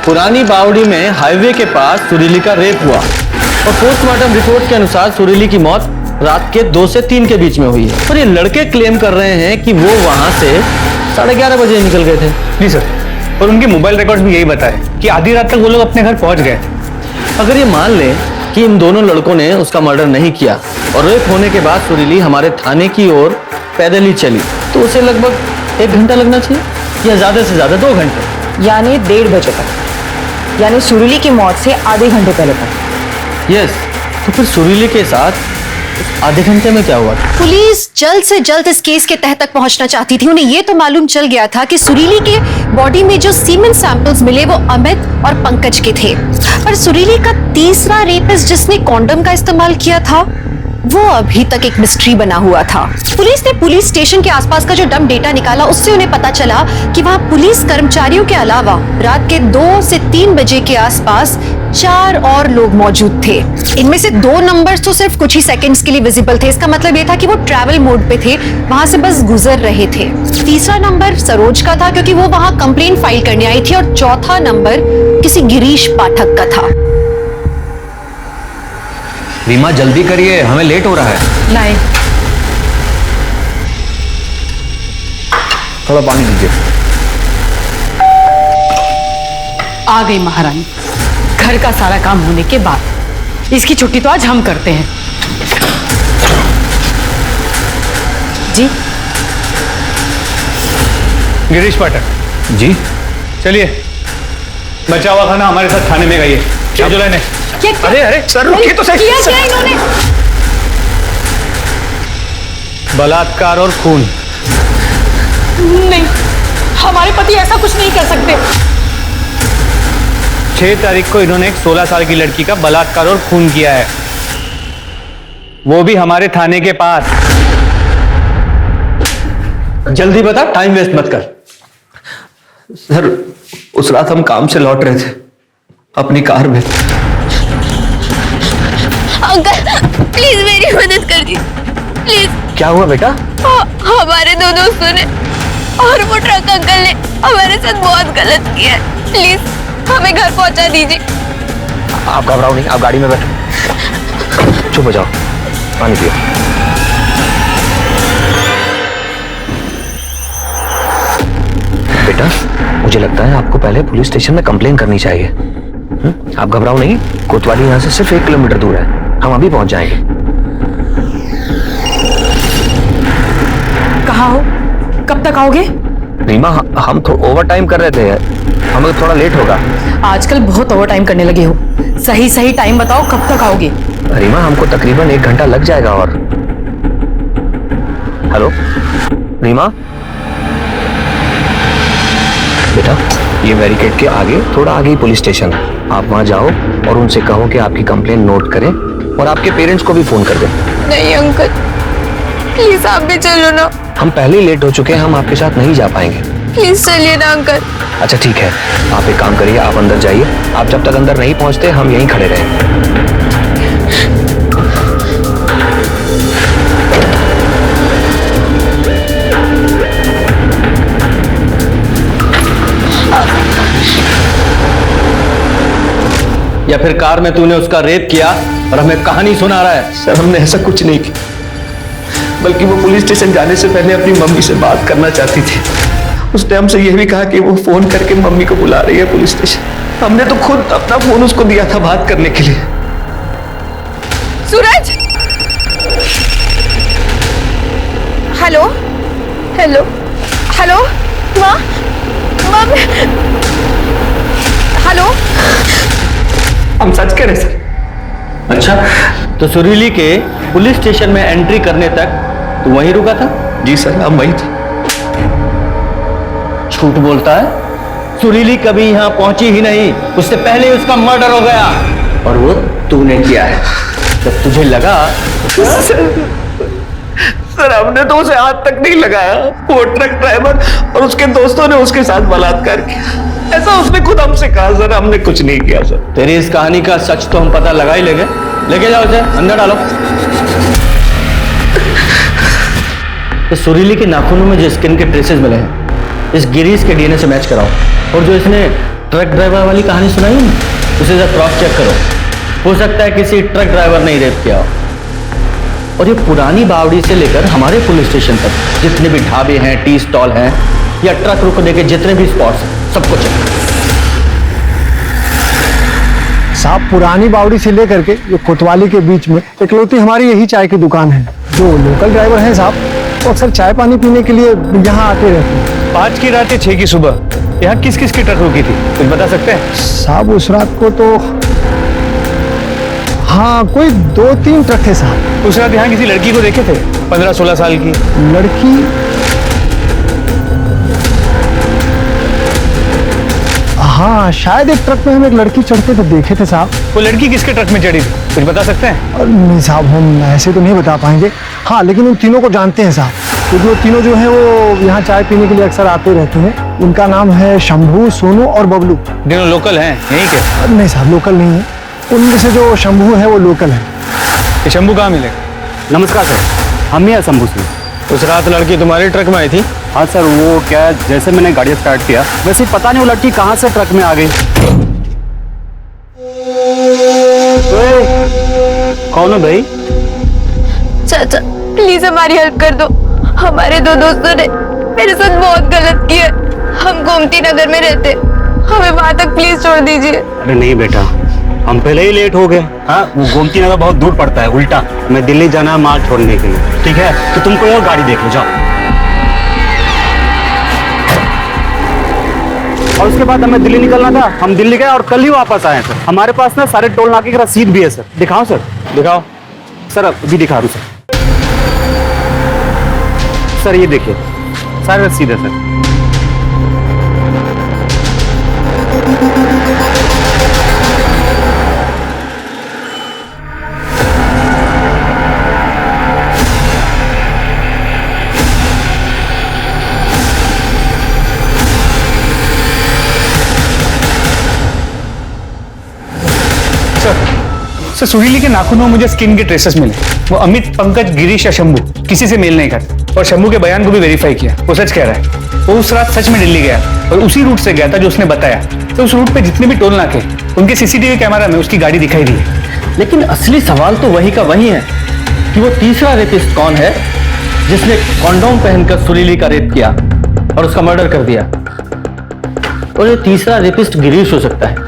पुरानी बावड़ी में हाईवे के पास सुरीली का रेप हुआ और पोस्टमार्टम रिपोर्ट के अनुसार सुरीली की मौत रात के 2 से 3 के बीच में हुई है। और ये लड़के क्लेम कर रहे हैं कि वो वहां से 11:30 बजे निकल गए थे। जी सर, और उनके मोबाइल रिकॉर्ड्स भी यही बताए कि आधी रात तक वो लोग अपने घर पहुंच गए। अगर ये मान ले कि इन दोनों लड़कों ने उसका मर्डर नहीं किया और रेप होने के बाद सुरीली हमारे थाने की ओर पैदल ही चली, तो उसे लगभग 1 घंटा लगना चाहिए या ज्यादा से ज्यादा 2 घंटे, यानी 1:30 बजे तक, यानी सुरीली की मौत से आधे घंटे पहले तक। यस, तो फिर सुरीली के साथ आधे घंटे में क्या हुआ? पुलिस जल्द से जल्द इस केस के तह तक पहुंचना चाहती थी। उन्हें यह तो मालूम चल गया था कि सुरीली के बॉडी में जो सीमेंट सैंपल्स मिले वो अमित और पंकज के थे, पर सुरीली का तीसरा रेपिस्ट जिसने कॉन्डम का इस्तेमाल किया था वो अभी तक एक मिस्ट्री बना हुआ था। पुलिस ने पुलिस स्टेशन के आसपास का जो डंप डेटा निकाला उससे उन्हें पता चला कि वहां पुलिस कर्मचारियों के अलावा रात के 2 से 3 बजे के आसपास 4 और लोग मौजूद थे। इनमें से 2 नंबर्स तो सिर्फ कुछ ही सेकंड्स के लिए विजिबल थे। इसका मतलब यह था कि वो ट्रैवल मोड पे थे, वहां से बस गुजर रहे थे। तीसरा नंबर सरोज का था क्योंकि वो वहां कंप्लेंट फाइल करने आई थी, और चौथा नंबर किसी गिरीश पाठक का था। रीमा जल्दी करिए, हमें लेट हो रहा है। नहीं, थोड़ा पानी दीजिए। आ गई महारानी। घर का सारा काम होने के बाद इसकी छुट्टी तो आज हम करते हैं। जी गिरीश पाठक जी, चलिए, बचा हुआ खाना हमारे साथ थाने में गई है। लेने। अरे अरे सर रुकिए तो सही। क्या इन्होंने? बलात्कार और खून। नहीं, हमारे पति ऐसा कुछ नहीं कर सकते। 6 तारीख को इन्होंने एक 16 साल की लड़की का बलात्कार और खून किया है, वो भी हमारे थाने के पास। जल्दी बता, टाइम वेस्ट मत कर। सर, उस रात हम काम से लौट रहे थे अपनी कार में। अंकल प्लीज मेरी मदद कर दी प्लीज। क्या हुआ बेटा? हमारे 2 दोस्तों ने और वो ट्रक अंकल ने हमारे साथ बहुत गलत किया है, प्लीज हमें घर पहुंचा दीजिए। आप घबराओ नहीं, आप गाड़ी में बैठो, चुप हो जाओ, पानी पियो। बेटा, मुझे लगता है आपको पहले पुलिस स्टेशन में कंप्लेन करनी चाहिए। आप घबराओ नहीं, कोतवाली यहाँ से सिर्फ 1 किलोमीटर दूर है, हम अभी पहुंच जाएंगे। कहाँ हो? कब तक आओगे? रीमा, हम तो ओवर टाइम कर रहे थे, हमें थोड़ा लेट होगा। आजकल बहुत ओवर टाइम करने लगे हो। सही सही टाइम बताओ, कब तक आओगे? रीमा, हमको तकरीबन 1 घंटा लग जाएगा। और हेलो रीमा, बेटा ये बैरिकेड के आगे, थोड़ा आगे ही पुलिस स्टेशन है, आप वहां जाओ और उनसे कहो कि आपकी कंप्लेंट नोट करें और आपके पेरेंट्स को भी फोन कर दें। नहीं अंकल, प्लीज आप भी चलो ना। हम पहले ही लेट हो चुके हैं, हम आपके साथ नहीं जा पाएंगे। प्लीज चलिए ना अंकल। अच्छा ठीक है, आप एक काम करिए, आप अंदर जाइए, आप जब तक अंदर नहीं पहुंचते हम यहीं खड़े रहेंगे। या फिर कार में तूने उसका रेप किया और हमें कहानी सुना रहा है? सर हमने ऐसा कुछ नहीं किया, बल्कि वो पुलिस स्टेशन जाने से पहले अपनी मम्मी से बात करना चाहती थी। उसने हमसे यह भी कहा कि वो फोन करके मम्मी को बुला रही है पुलिस स्टेशन। हमने तो खुद अपना फोन उसको दिया था बात करने के लिए। सूरज, हेलो हेलो हेलो माँ, मम्मी, हेलो। हम सच कह रहे सर। अच्छा, तो सुरीली के पुलिस स्टेशन में एंट्री करने तक तू वहीं रुका था? जी सर, हम वहीं थे। झूठ बोलता है। सुरीली कभी यहां पहुंची ही नहीं, उससे पहले उसका मर्डर हो गया और वो तूने किया है। जब तुझे लगा सर हमने तो उसे हाथ तक नहीं लगाया। वो ट्रक ड्राइवर और उसके दोस्तों ने उसके साथ बलात्कार किया, ऐसा उसने खुद हमसे कहा। सर हमने कुछ नहीं किया सर। तेरी इस कहानी का सच तो हम पता लगा ही लेंगे। लेके जाओ उसे अंदर डालो। इस सुरीली के नाखूनों में जो स्किन के ट्रेसेस मिले हैं, इस गिरीश के डीएनए से मैच कराओ। और जो इसने ट्रक ड्राइवर वाली कहानी सुनाई है उसे जरा क्रॉस चेक करो। हो सकता है किसी ट्रक ड्राइवर ने ही रेप किया हो। और ये पुरानी बावड़ी से लेकर हमारे पुलिस स्टेशन तक जितने भी ढाबे हैं, टी स्टॉल हैं या ट्रक रुकने के जितने भी स्पॉट्स हैं, सबको चेक करो। साहब पुरानी बावड़ी से लेकर के ये कोतवाली के बीच में इकलौती हमारी यही चाय की दुकान है। जो लोकल ड्राइवर हैं साहब, वो अक्सर चाय पानी पीने के लिए यहाँ आते रहते हैं। 5 की रात या 6 की सुबह यहाँ किस किस की ट्रक रुकी थी, कुछ बता सकते हैं? साहब उस रात को तो हाँ कोई 2-3 ट्रक थे साहब। उस रात यहाँ किसी लड़की को देखे थे 15-16 साल की? लड़की हाँ शायद एक ट्रक में हम एक लड़की चढ़ते थे, देखे थे साहब। वो लड़की किसके ट्रक में चढ़ी थी, कुछ बता सकते हैं? नहीं साहब हम ऐसे तो नहीं बता पाएंगे। हाँ लेकिन उन तीनों को जानते हैं साहब, क्योंकि वो तीनों जो हैं वो यहाँ चाय पीने के लिए अक्सर आते रहते हैं। उनका नाम है शंभू, सोनू और बबलू। तीनों लोकल हैं यहीं के? नहीं साहब लोकल नहीं है। उनमें से जो शंभू है वो लोकल है। ये शंभू कहाँ मिलेगा? नमस्कार सर, हम ही हैं शंभू सिंह। उस रात लड़की तुम्हारे ट्रक में आई थी? हाँ सर, वो क्या है, जैसे मैंने गाड़ी स्टार्ट किया वैसे ही पता नहीं वो लड़की कहाँ से ट्रक में आ गई। कौन हो भाई? चाचा प्लीज हमारी हेल्प कर दो। हमारे 2 दोस्तों ने मेरे साथ बहुत गलत किया। हम गोमती नगर में रहते, हमें वहां तक प्लीज छोड़ दीजिए। अरे नहीं बेटा, हम पहले ही लेट हो गए। हाँ वो गोमती नगर बहुत दूर पड़ता है, उल्टा मैं दिल्ली जाना है माल छोड़ने के लिए। ठीक है तो तुम कोई और गाड़ी देख लो, जाओ। और उसके बाद हमें दिल्ली निकलना था, हम दिल्ली गए और कल ही वापस आए सर। हमारे पास ना सारे टोल नाके की रसीद भी है सर। दिखाओ सर? दिखाओ सर, अभी दिखा दूं सर। सर ये देखिए सारे रसीद है सर। सर सुरीली के नाखूनों में मुझे स्किन के ट्रेसेस मिले। वो अमित, पंकज, गिरीश या शंभू किसी से मेल नहीं करते। और शंभू के बयान को भी वेरीफाई किया, वो सच कह रहा है। वो उस रात सच में दिल्ली गया और उसी रूट से गया था जो उसने बताया। तो उस रूट पे जितने भी टोल नाके, उनके सीसीटीवी कैमरा में उसकी गाड़ी दिखाई दी है। लेकिन असली सवाल तो वही का वही है कि वो तीसरा रेपिस्ट कौन है जिसने कॉन्डोम पहनकर सुरीली का रेप किया और उसका मर्डर कर दिया। और ये तीसरा रेपिस्ट गिरीश हो सकता है,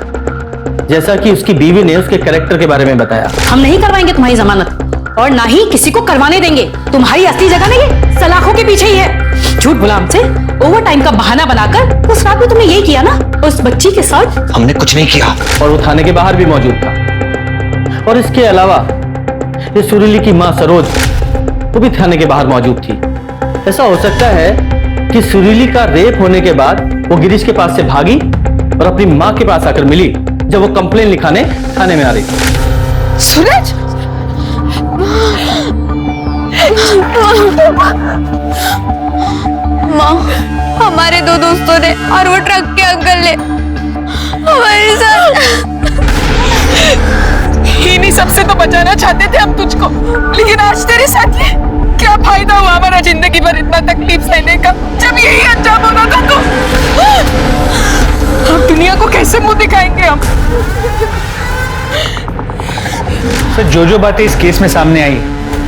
जैसा कि उसकी बीवी ने उसके कैरेक्टर के बारे में बताया। हम नहीं करवाएंगे तुम्हारी जमानत और ना ही किसी को करवाने देंगे। तुम्हारी असली जगह नहीं सलाखों के पीछे ही है। झूठ बोला हमसे, ओवर टाइम का बहाना बनाकर। उस रात में तुमने यही किया ना उस बच्ची के साथ? हमने कुछ नहीं किया। और वो थाने के बाहर भी मौजूद था। और इसके अलावा ये सुरीली की मां सरोज वो भी थाने के बाहर मौजूद थी। ऐसा हो सकता है कि सुरीली का रेप होने के बाद वो गिरीश के पास से भागी और अपनी मां के पास आकर मिली जब वो कंप्लेन लिखाने थाने में आ रही थी। सूरज, माँ, हमारे 2 दोस्तों ने और वो ट्रक के अंकल ने हमारे साथ इन्हीं सबसे तो बचाना चाहते थे हम तुझको, लेकिन आज तेरे साथ ये क्या फायदा हुआ हमारा जिंदगी भर इतना तकलीफ सहने का, जब यही अंजाम होना था। तो हम दुनिया को कैसे मुंह दिखाएंगे हम? सर जो बातें इस केस में सामने आई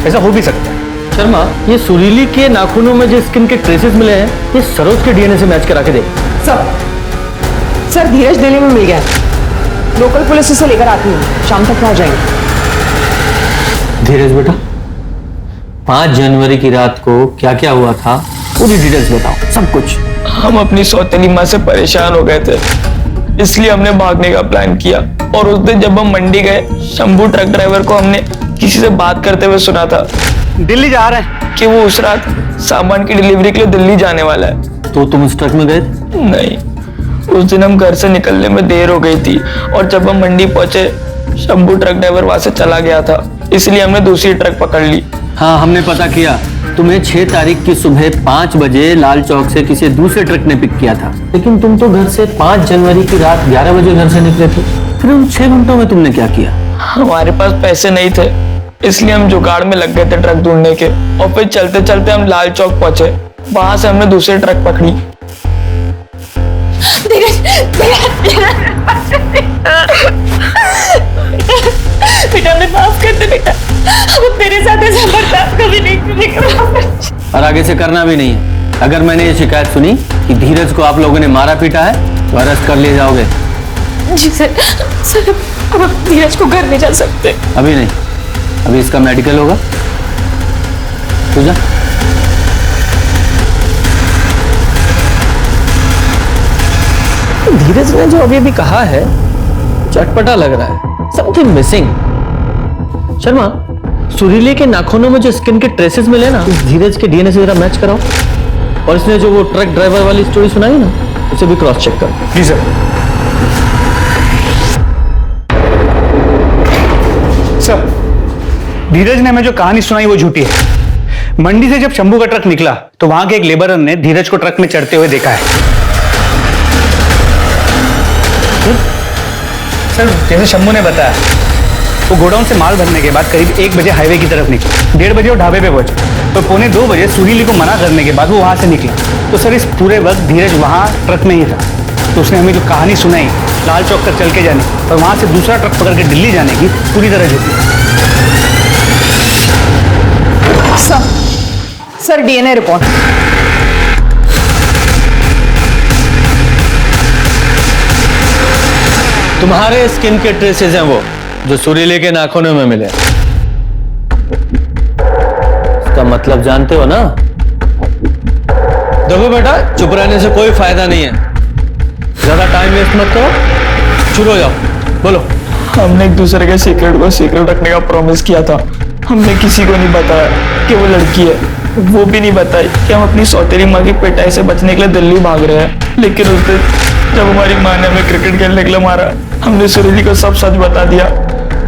ऐसा हो भी सकता है। शर्मा, ये सुरीली के नाखूनों में जो स्किन के ट्रेसेस मिले हैं, ये सरोज के डीएनए से मैच करा के देख। सर धीरज दिल्ली में मिल गया है। लोकल पुलिस उसे लेकर आती है, शाम तक पहुंच जाएंगे। धीरज बेटा, 5 जनवरी की रात को क्या क्या हुआ था पूरी डिटेल्स बताओ, सब कुछ। हम अपनी सौतेली माँ से परेशान हो गए थे, इसलिए हमने भागने का प्लान किया। और उस दिन जब हम मंडी गए, शंभू ट्रक ड्राइवर को हमने किसी से बात करते हुए सुना था दिल्ली जा रहे हैं कि वो उस रात सामान की डिलीवरी के लिए दिल्ली जाने वाला है। तो तुम उस ट्रक में गए थे? नहीं, उस दिन हम घर से निकलने में देर हो गई थी और जब हम मंडी पहुंचे शंभू ट्रक ड्राइवर वहां से चला गया था, इसलिए हमने दूसरी ट्रक पकड़ ली। हाँ, हमने पता किया, तुम्हें 6 तारीख की सुबह 5 बजे लाल चौक से किसी दूसरे ट्रक ने पिक किया था, लेकिन तुम तो घर से 5 जनवरी की रात 11 बजे घर से निकले थे। फिर उन 6 घंटों में तुमने क्या किया? हमारे पास पैसे नहीं थे, इसलिए हम जुगाड़ में लग गए थे ट्रक ढूंढने के। और फिर चलते चलते हम लाल चौक पहुंचे, वहां से हमने दूसरी ट्रक पकड़ी। बेटा हमें माफ कर दे बेटा, अब तेरे साथ ऐसा बर्ताव कभी नहीं करेगा और आगे से करना भी नहीं है। अगर मैंने ये शिकायत सुनी कि धीरज को आप लोगों ने मारा पीटा है तो अरेस्ट कर लिए जाओगे। जी सर, अब आप धीरज को घर ले जा सकते। अभी नहीं, अभी इसका मेडिकल होगा। तू जा। धीरज ने जो अभी अभी कहा है चटपटा लग रहा है, समथिंग मिसिंग। शर्मा, सुरीले के नाखूनों में जो स्किन के ट्रेसेस मिले ना, इस धीरज के डीएनए से जरा मैच कराओ। और इसने जो वो ट्रक ड्राइवर वाली स्टोरी सुनाई ना, उसे भी क्रॉस चेक करो। जी सर। सर, धीरज ने हमें जो कहानी सुनाई वो झूठी है। मंडी से जब शंभू का ट्रक निकला तो वहां के एक लेबरर ने धीरज को ट्रक में चढ़ते हुए देखा है। सर, जैसे शंभू ने बताया, वो गोडाउन से माल भरने के बाद करीब 1 बजे हाईवे की तरफ निकला। 1:30 बजे वो ढाबे पे पहुंचे, तो 1:45 बजे सुरीली को मना करने के बाद वो वहां से निकला। तो सर, इस पूरे वक्त धीरज वहां ट्रक में ही था। तो उसने हमें जो कहानी सुनाई लाल चौक तक चल के जाने और वहां से दूसरा ट्रक पकड़ के दिल्ली जाने की, पूरी तरह झूठी। Sir DNA report. तुम्हारे स्किन के ट्रेसेस हैं वो जो सुरीले के नाखूनों में मिले। इसका मतलब जानते हो ना? देखो बेटा, चुप रहने से कोई फायदा नहीं है, ज्यादा टाइम वेस्ट मत करो, शुरू हो जाओ, बोलो। हमने एक दूसरे के सीक्रेट को सीक्रेट रखने का प्रॉमिस किया था। हमने किसी को नहीं बताया कि वो लड़की है, वो भी नहीं बताई कि हम अपनी सौतेली माँ की पिटाई से बचने के लिए दिल्ली भाग रहे हैं। लेकिन उस दिन जब हमारी माँ ने हमें क्रिकेट खेलने के लिए मारा, हमने सुरीली को सब सच बता दिया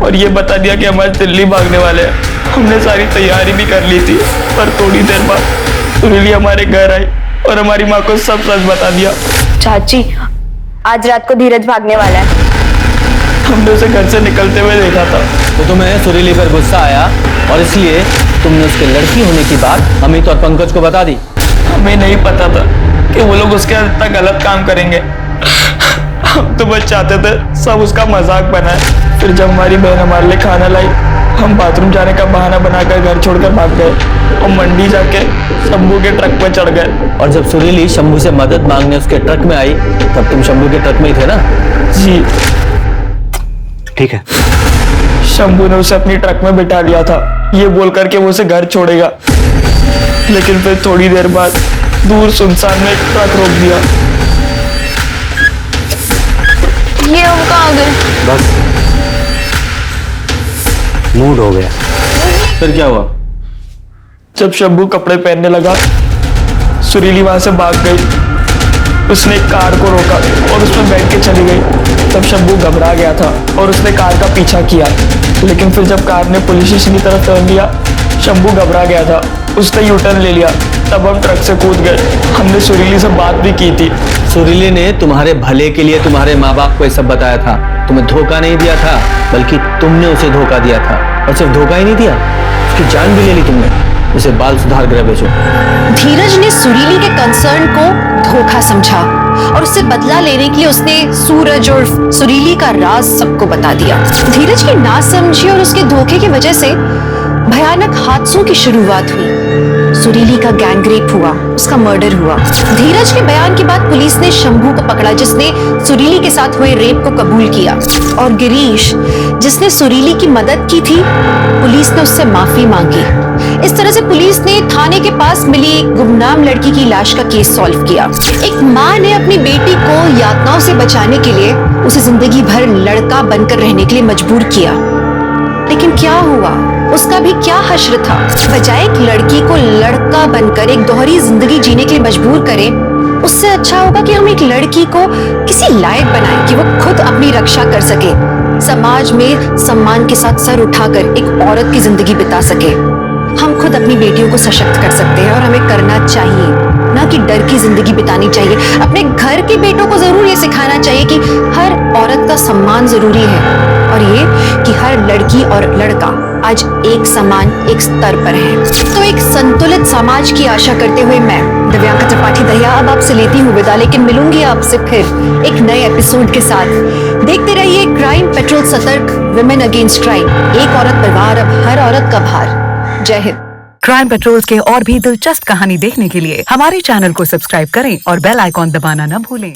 और ये बता दिया कि हम आज दिल्ली भागने वाले हैं। हमने सारी तैयारी भी कर ली थी, पर थोड़ी देर बाद सुरीली हमारे घर आई और हमारी माँ को सब सच बता दिया। चाची, आज रात को धीरज भागने वाला है। हमने उसे घर से निकलते हुए देखा था। तो तुम्हें सुरीली पर गुस्सा आया और इसलिए तुमने उसके लड़की होने की बात अमित और पंकज को बता दी। हमें नहीं पता था कि वो लोग उसके साथ इतना गलत काम करेंगे। हम तो बस चाहते थे सब उसका मजाक बनाए। फिर जब हमारी बहन हमारे लिए खाना लाई, हम बाथरूम जाने का बहाना बनाकर घर छोड़कर भाग गए और मंडी जाके शंभू के ट्रक पर चढ़ गए। और जब सुरीली शंभू से मदद मांगने उसके ट्रक में आई, तब तुम शंभू के ट्रक में ही थे ना? जी ठीक है। शंभू ने उसे अपनी ट्रक में बिठा लिया था, ये बोल करके वो उसे घर छोड़ेगा। लेकिन फिर थोड़ी देर बाद दूर सुनसान में एक ट्रक रोक दिया। ये हम कहाँ गए? बस मूड हो गया। फिर क्या हुआ? जब शंभू कपड़े पहनने लगा, सुरीली वहां से भाग गई। उसने एक कार को रोका और उसमें बैठ के चली गई। तब शंभू घबरा गया था और उसने कार का पीछा किया। लेकिन फिर जब कार ने पुलिस स्टेशन की तरफ टर्न लिया, शंभू घबरा गया था, उसने यू टर्न ले लिया। तब हम ट्रक से कूद गए। हमने सुरीली से बात भी की थी। सुरीली ने तुम्हारे भले के लिए तुम्हारे माँ बाप को ये सब बताया था, तुम्हें धोखा नहीं दिया था, बल्कि तुमने उसे धोखा दिया था। और सिर्फ धोखा ही नहीं दिया, उसकी जान भी ले ली तुमने। इसे बाल सुधार गृह भेजो। धीरज ने सुरीली के कंसर्न को धोखा समझा और उससे बदला लेने के लिए उसने सूरज और सुरीली का राज सबको बता दिया। धीरज की नासमझी और उसके धोखे की वजह से भयानक हादसों की शुरुआत हुई। सुरीली का गैंगरेप हुआ, उसका मर्डर हुआ। धीरज के बयान के बाद पुलिस ने शंभू को पकड़ा जिसने सुरीली के साथ हुए रेप को कबूल किया, और गिरीश जिसने सुरीली की मदद की थी, पुलिस ने उससे माफी मांगी। इस तरह से पुलिस ने थाने के पास मिली एक गुमनाम लड़की की लाश का केस सॉल्व किया। एक माँ ने अपनी बेटी को यातनाओं से बचाने के लिए उसे जिंदगी भर लड़का बनकर रहने के लिए मजबूर किया। लेकिन क्या हुआ? उसका भी क्या हश्र था? बजाय एक लड़की को लड़का बनकर एक दोहरी जिंदगी जीने के लिए मजबूर करें, उससे अच्छा होगा कि हम एक लड़की को किसी लायक बनाएं कि वो खुद अपनी रक्षा कर सके, समाज में सम्मान के साथ सर उठाकर एक औरत की जिंदगी बिता सके। हम खुद अपनी बेटियों को सशक्त कर सकते हैं और हमें करना चाहिए, ना कि डर की जिंदगी बितानी चाहिए। अपने घर के बेटों को जरूर ये सिखाना चाहिए कि हर औरत का सम्मान जरूरी है, और ये कि हर लड़की और लड़का आज एक समान एक स्तर पर है। तो एक संतुलित समाज की आशा करते हुए मैं दिव्यांका त्रिपाठी दहिया अब आपसे लेती हूँ विदा, लेकिन मिलूंगी आपसे फिर एक नए एपिसोड के साथ। देखते रहिए क्राइम पेट्रोल सतर्क, विमेन अगेंस्ट क्राइम। एक औरत पर वार, अब हर औरत का भार। जय हिंद। क्राइम पेट्रोल के और भी दिलचस्प कहानी देखने के लिए हमारे चैनल को सब्सक्राइब करें और बेल आइकॉन दबाना न भूलें।